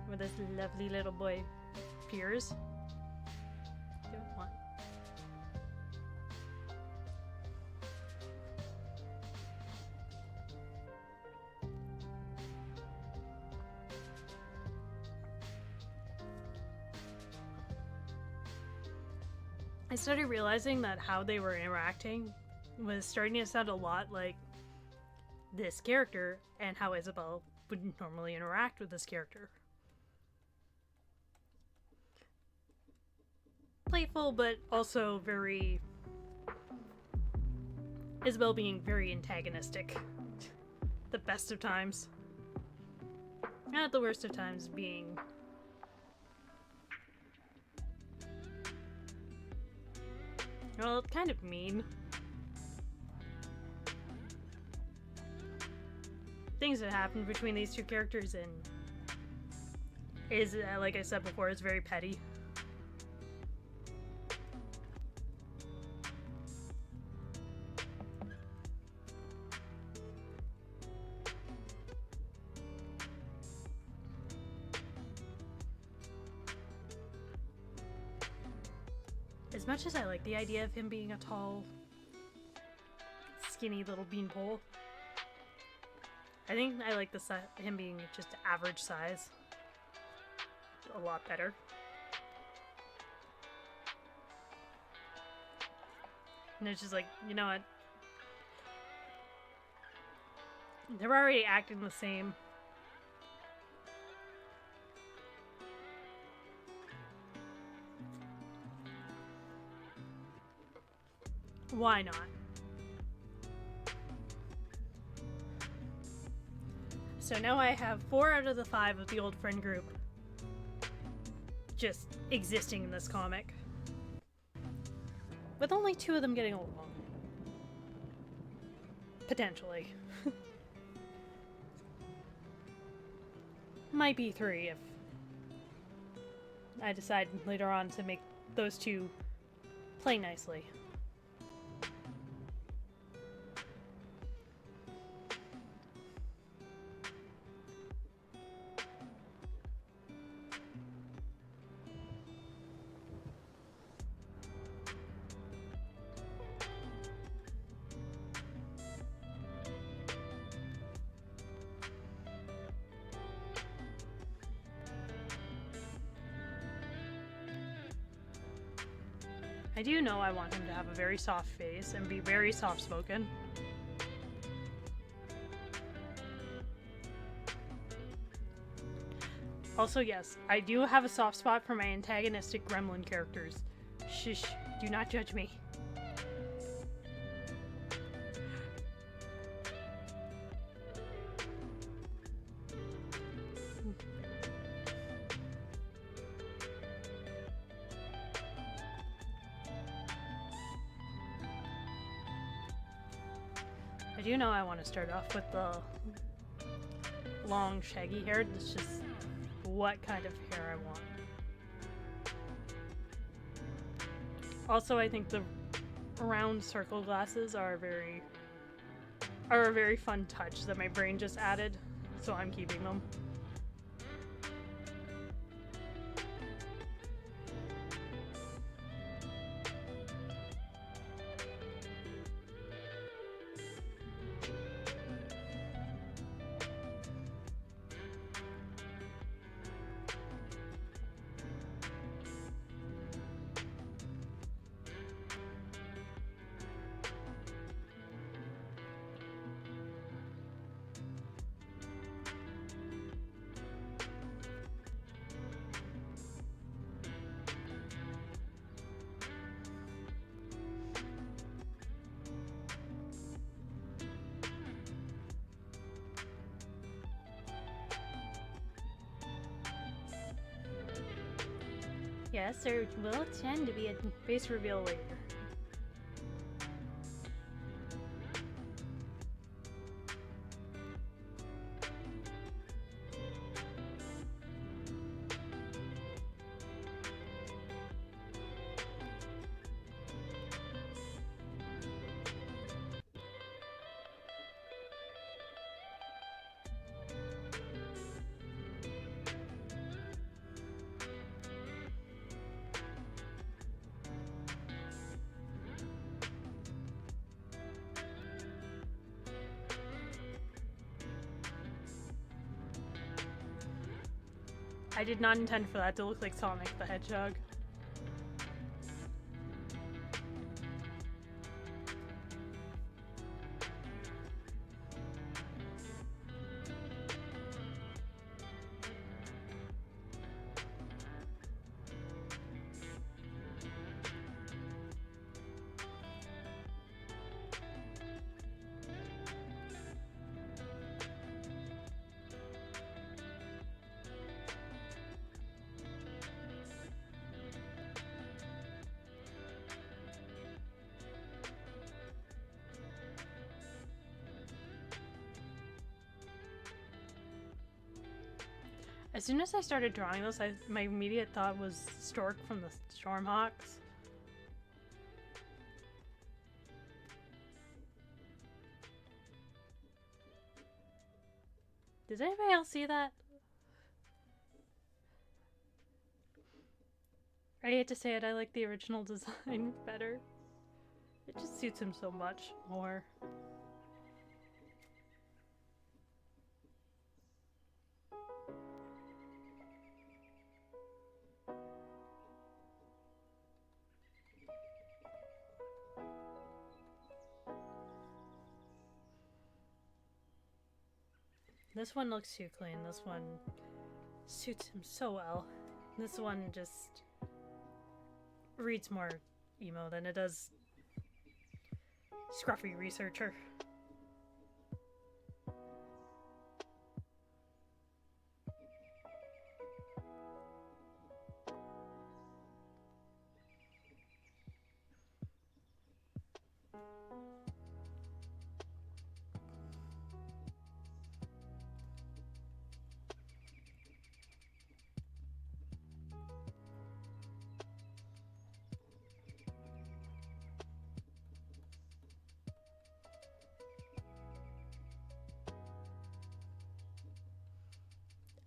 where this lovely little boy appears. Don't want. I started realizing that how they were interacting was starting to sound a lot like this character and how Isabelle would normally interact with this character. Playful, but also very... Isabelle being very antagonistic. The best of times. And at the worst of times being... well, kind of mean. Things that happen between these two characters and is, like I said before, is very petty. As much as I like the idea of him being a tall, skinny little beanpole, I think I like him being just average size a lot better. And it's just like, you know what? They're already acting the same. Why not? So now I have 4 out of the 5 of the old friend group just existing in this comic, with only 2 of them getting along. Potentially. Might be 3 if I decide later on to make those 2 play nicely. I do know I want him to have a very soft face and be very soft-spoken. Also, yes, I do have a soft spot for my antagonistic gremlin characters. Shush, do not judge me. I do know I want to start off with the long, shaggy hair. That's just what kind of hair I want. Also, I think the round circle glasses are a very fun touch that my brain just added, so I'm keeping them. Yes, there will tend to be a face reveal later. I did not intend for that to look like Sonic the Hedgehog. As soon as I started drawing this, my immediate thought was Stork from the Stormhawks. Does anybody else see that? I hate to say it, I like the original design better. It just suits him so much more. This one looks too clean. This one suits him so well. This one just reads more emo than it does scruffy researcher.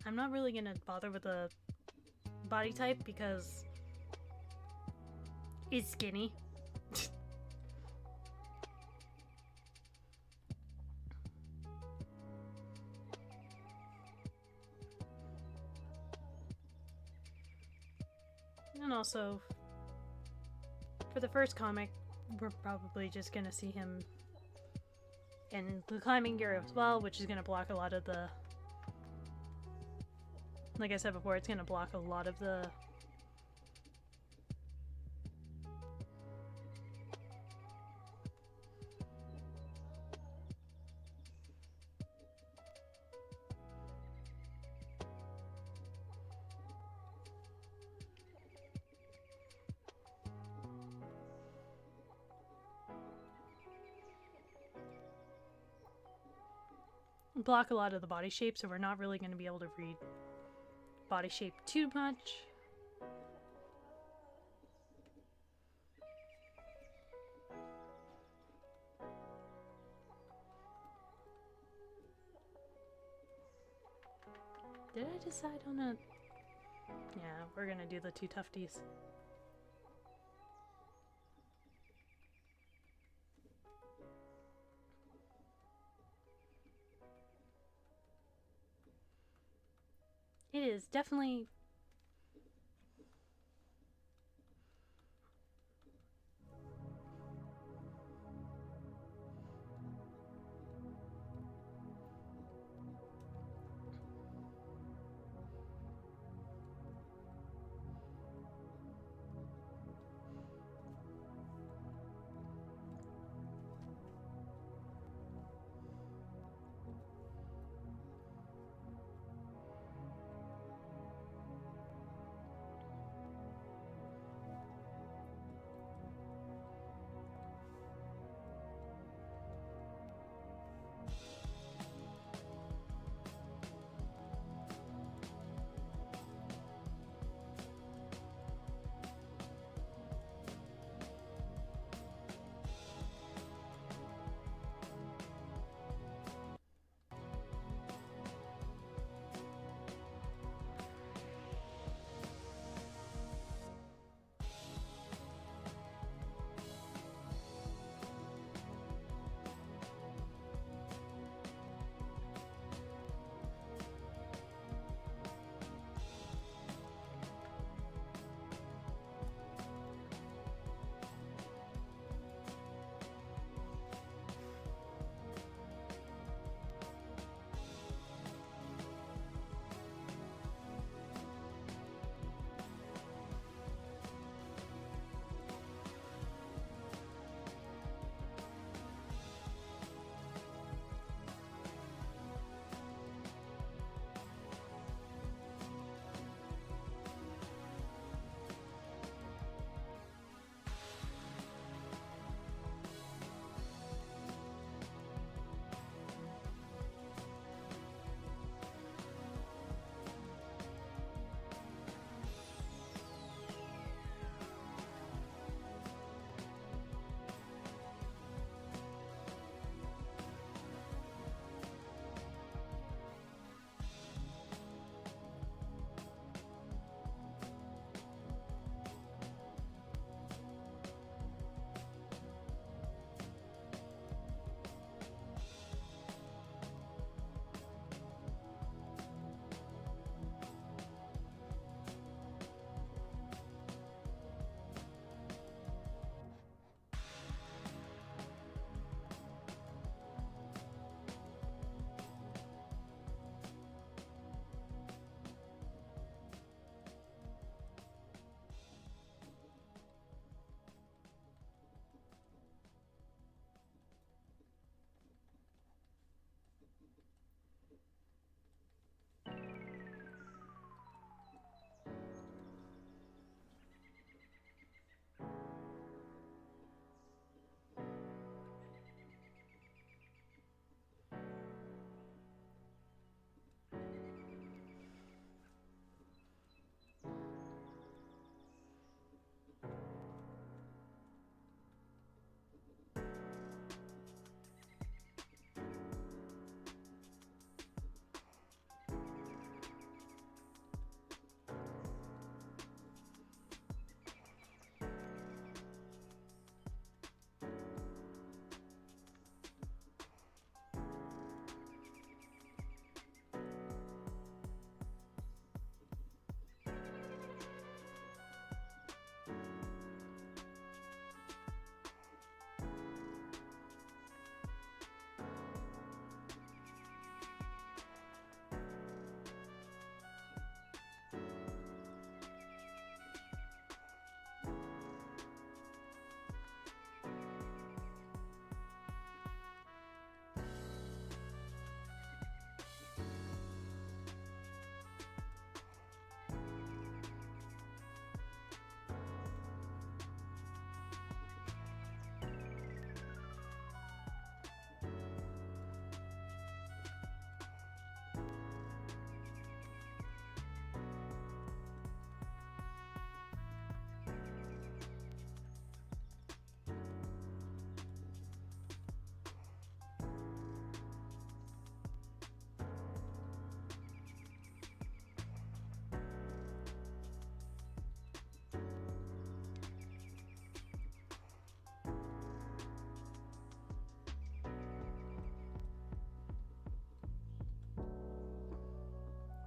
I'm not really gonna bother with the body type because he's skinny. And also, For the first comic, we're probably just gonna see him in the climbing gear as well, which is gonna block a lot of the... Like I said before, it's gonna block a lot of the... block a lot of the body shape, so we're not really going to be able to read body shape too much. Did I decide on a... Yeah, we're gonna do the two tufties. It is definitely...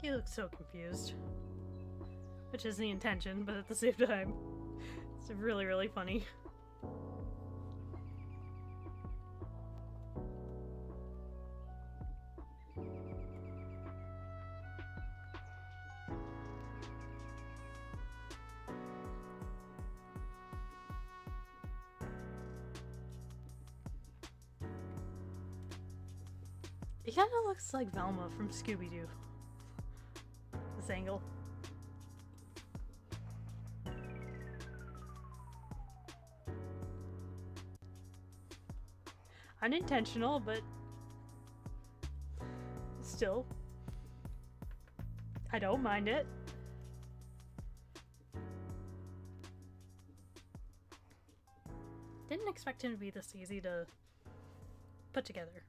He looks so confused. Which is the intention, but at the same time, it's really, really funny. He kind of looks like Velma from Scooby-Doo. This angle. Unintentional, but still, I don't mind it. Didn't expect him to be this easy to put together.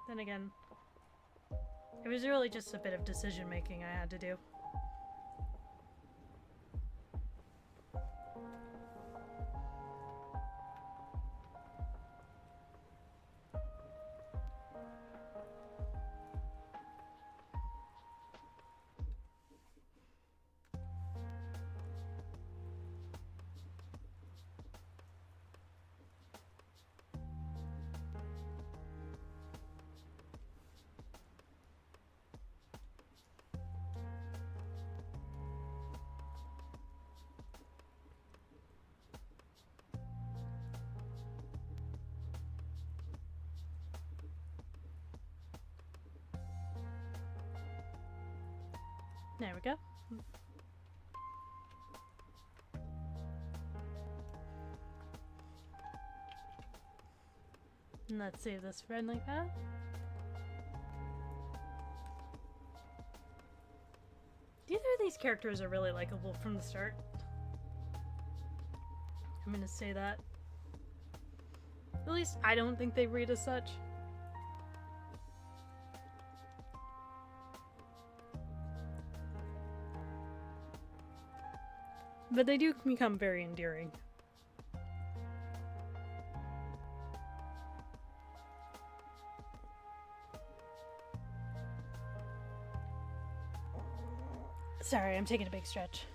Then again, it was really just a bit of decision making I had to do. There we go. And let's save this friendly path. Neither of these characters are really likable from the start. I'm gonna say that. At least I don't think they read as such. But they do become very endearing. Sorry, I'm taking a big stretch.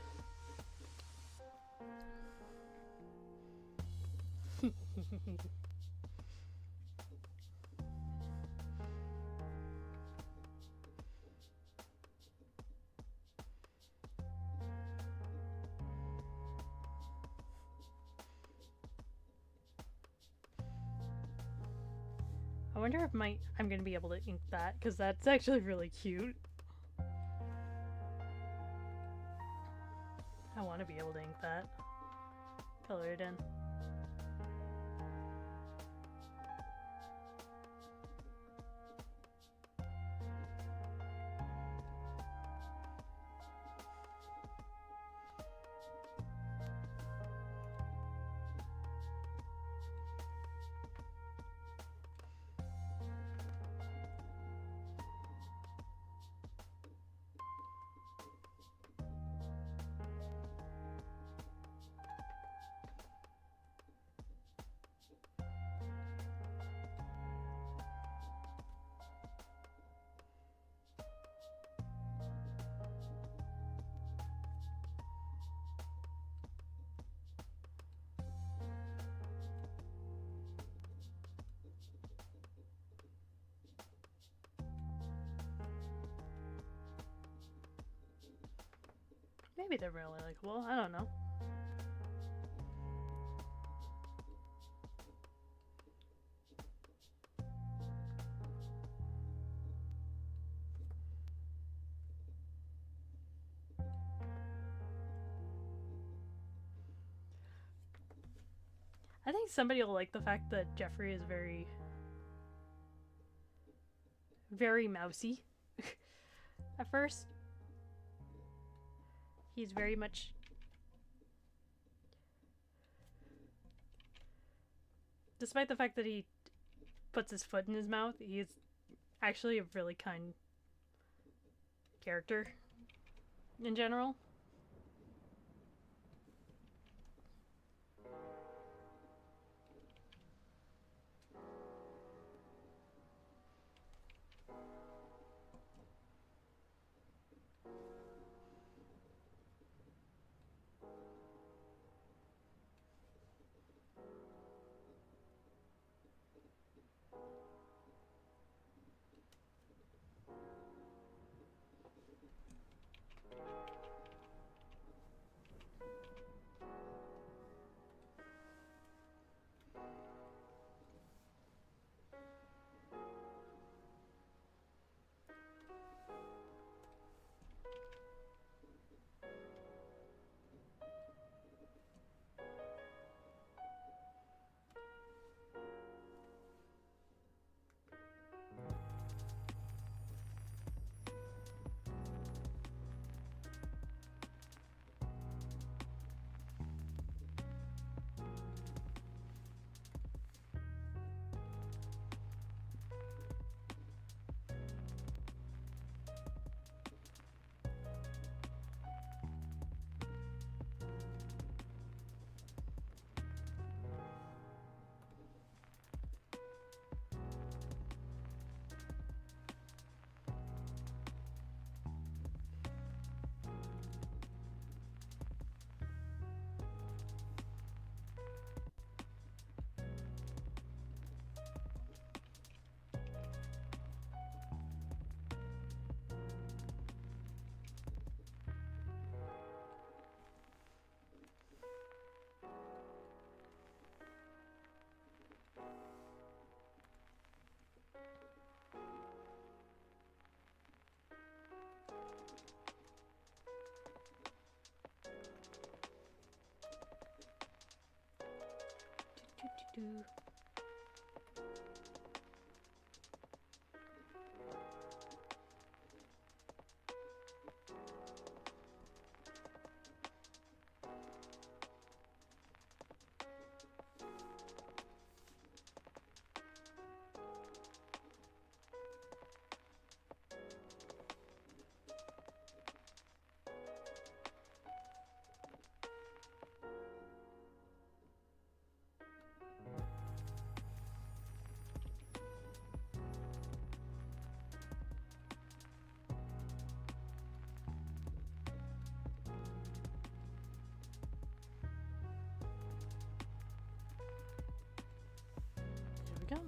I wonder if I'm gonna be able to ink that, because that's actually really cute. I want to be able to ink that. Color it in. Maybe they're really likable. I don't know. I think somebody will like the fact that Jeffrey is very, very mousy. At first, he's very much despite the fact that he puts his foot in his mouth. He's actually a really kind character in general. Do. There we go.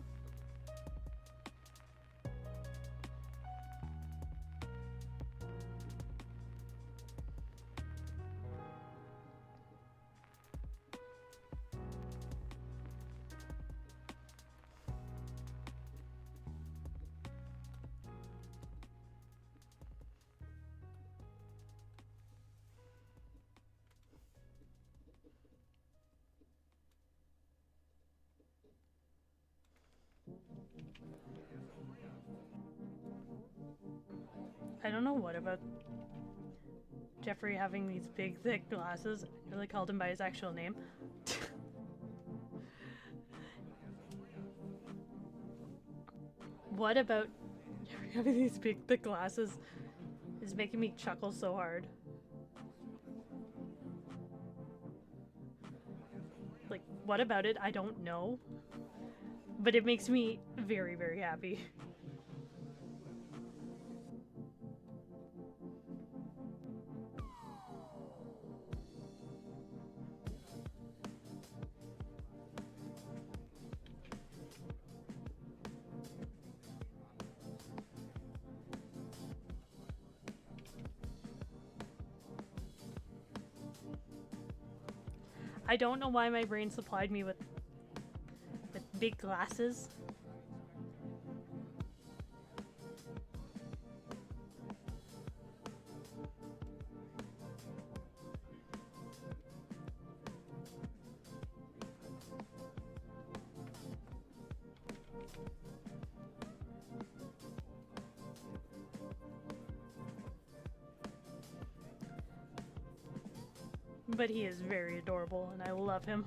I don't know what about Jeffrey having these big, thick glasses. I really called him by his actual name. What about Jeffrey having these big, thick glasses is making me chuckle so hard. Like, what about it? I don't know. But it makes me very, very happy. I don't know why my brain supplied me with big glasses. But he is very adorable and I love him.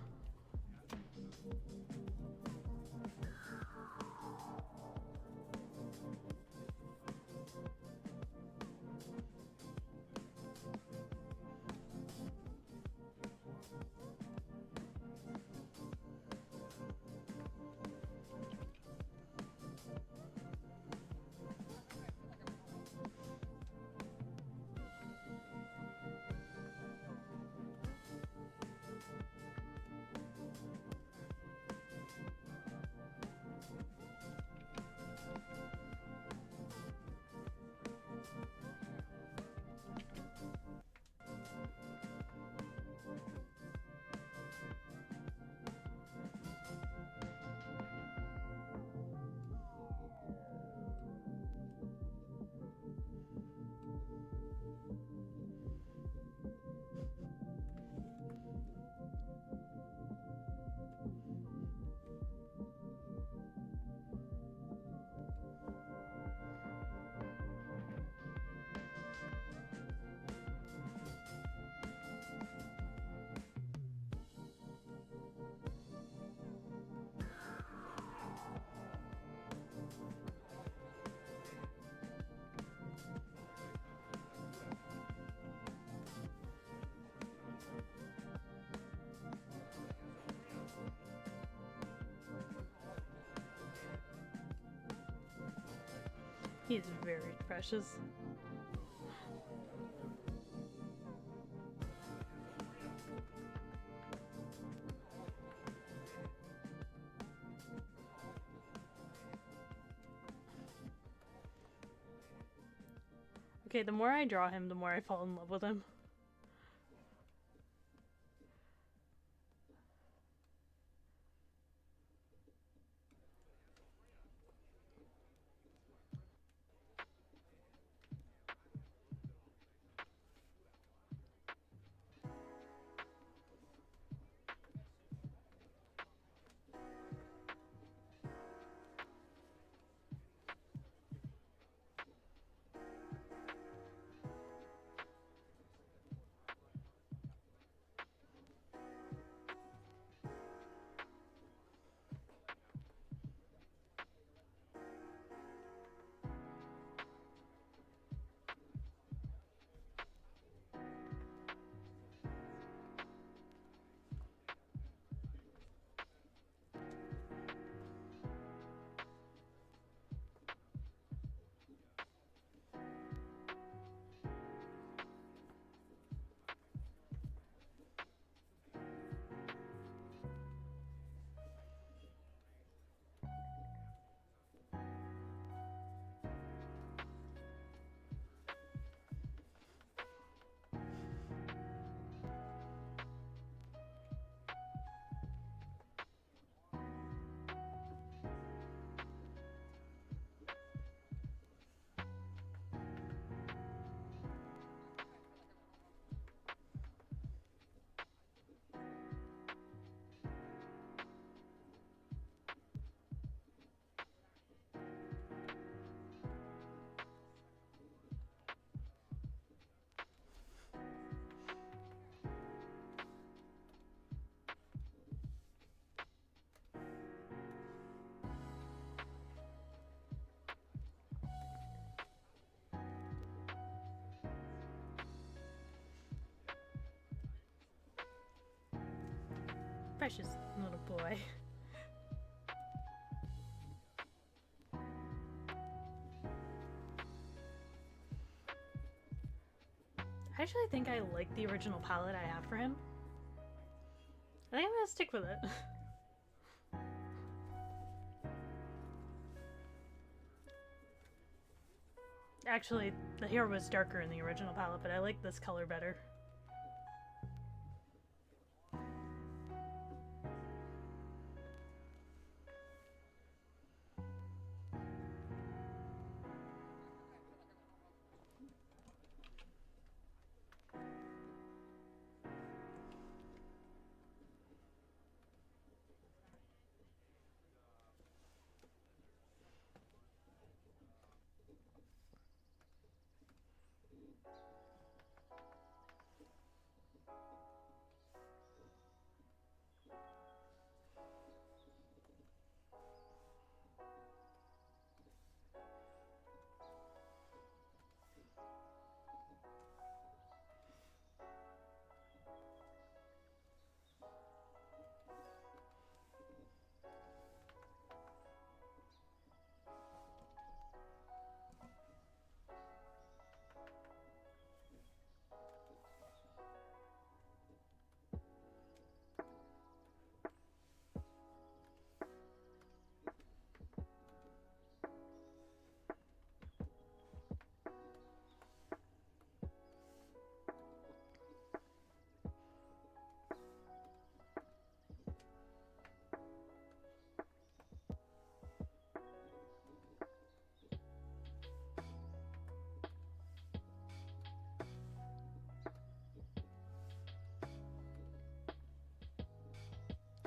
He is very precious. Okay, the more I draw him, the more I fall in love with him. Precious little boy. I actually think I like the original palette I have for him. I think I'm gonna stick with it. Actually, the hair was darker in the original palette, but I like this color better.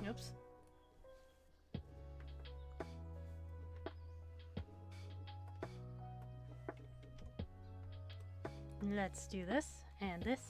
Oops. Let's do this and this.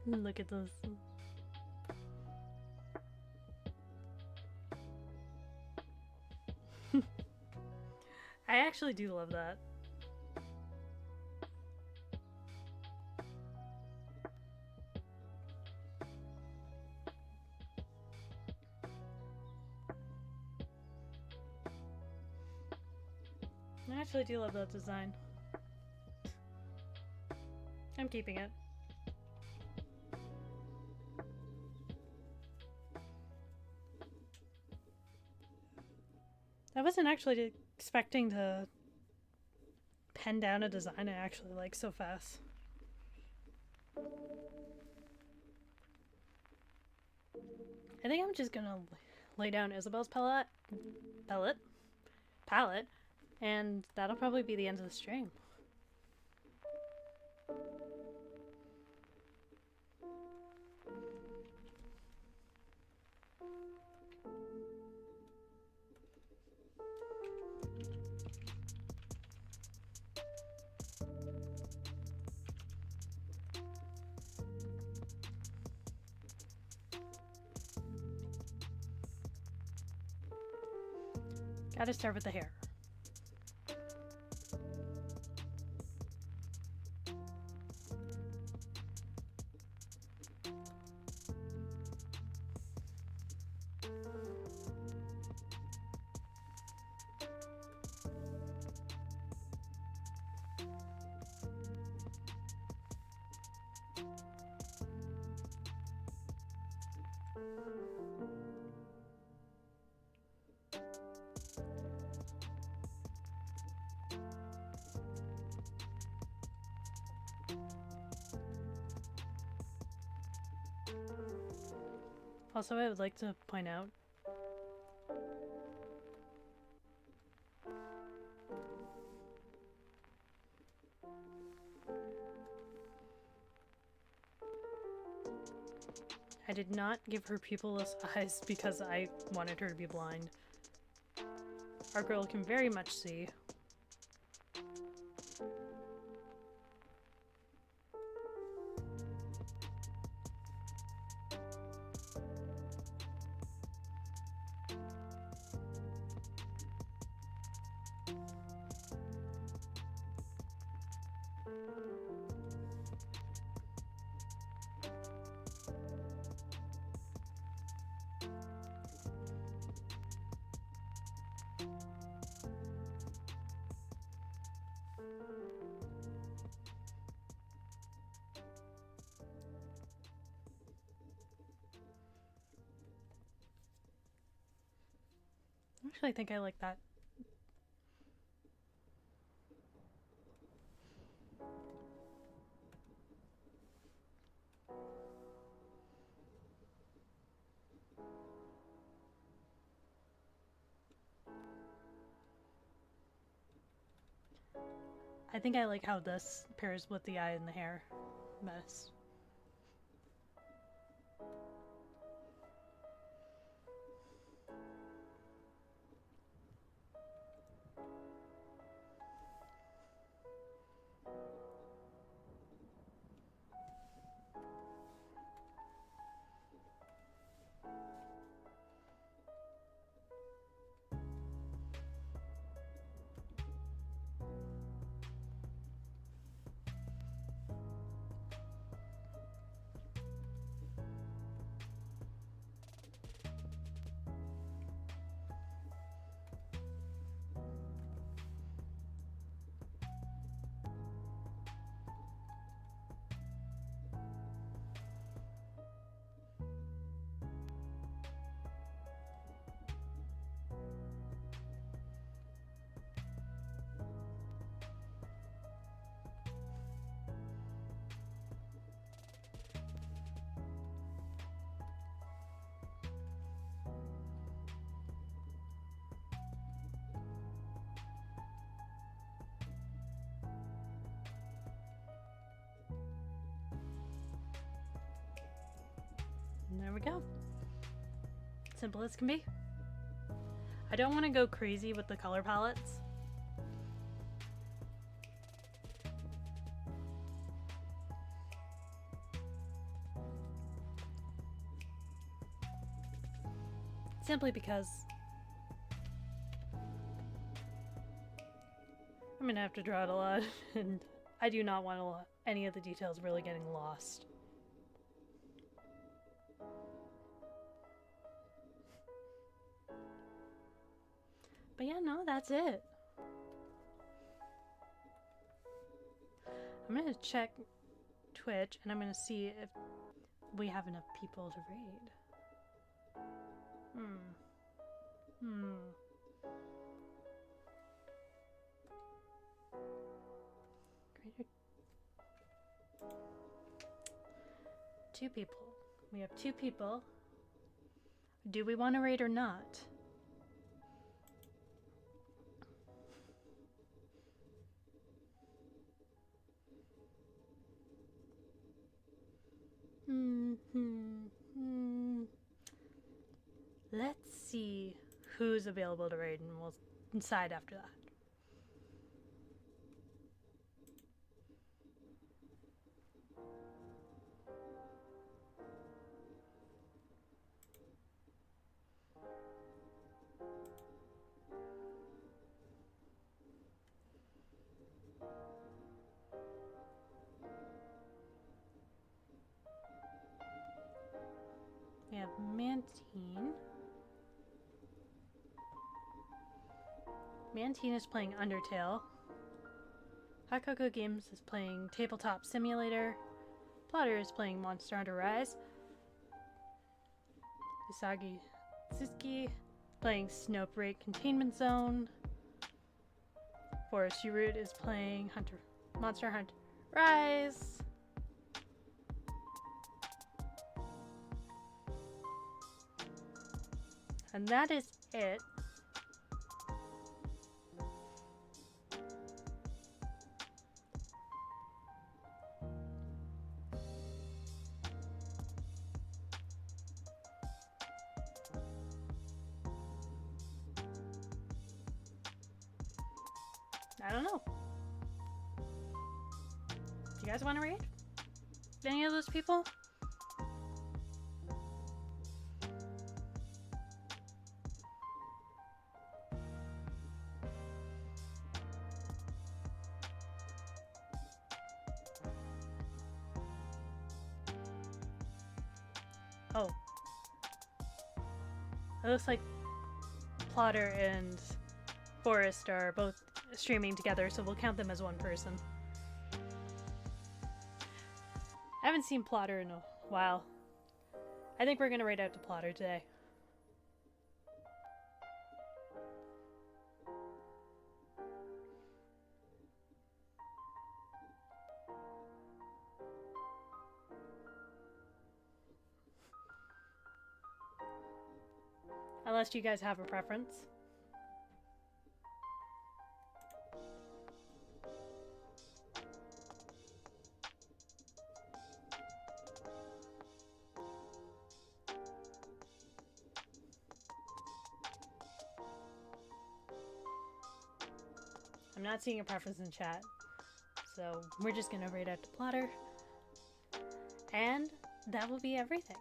Look at this. I actually do love that. I actually do love that design. I'm keeping it. I wasn't actually expecting to pen down a design I actually like so fast. I think I'm just gonna lay down Isabelle's palette, and that'll probably be the end of the stream. Gotta start with the hair. Also, I would like to point out I did not give her pupilless eyes because I wanted her to be blind. Our girl can very much see. Actually, I think I like that. I think I like how this pairs with the eye and the hair best. And there we go. Simple as can be. I don't want to go crazy with the color palettes. Simply because I'm gonna have to draw it a lot, and I do not want any of the details really getting lost. But yeah, no, that's it. I'm gonna check Twitch, and I'm gonna see if we have enough people to raid. Greater. 2 people. We have 2 people. Do we want to raid or not? Let's see who's available to raid, and we'll decide after that. We have Mantine. Mantine is playing Undertale. Hot Cocoa Games is playing Tabletop Simulator. Plotter is playing Monster Hunter Rise. Usagi Suzuki playing Snowbreak Containment Zone. Forest Root is playing Monster Hunter Rise. And that is it. I don't know. Do you guys want to raid any of those people? Oh. It looks like Plotter and Forest are both streaming together, so we'll count them as one person. I haven't seen Plotter in a while. I think we're gonna raid out to Plotter today. Unless you guys have a preference. I'm not seeing a preference in chat, so we're just gonna raid out to Plotter. And that will be everything.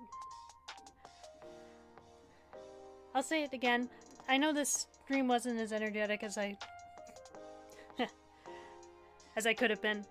I'll say it again. I know this stream wasn't as energetic as I could have been.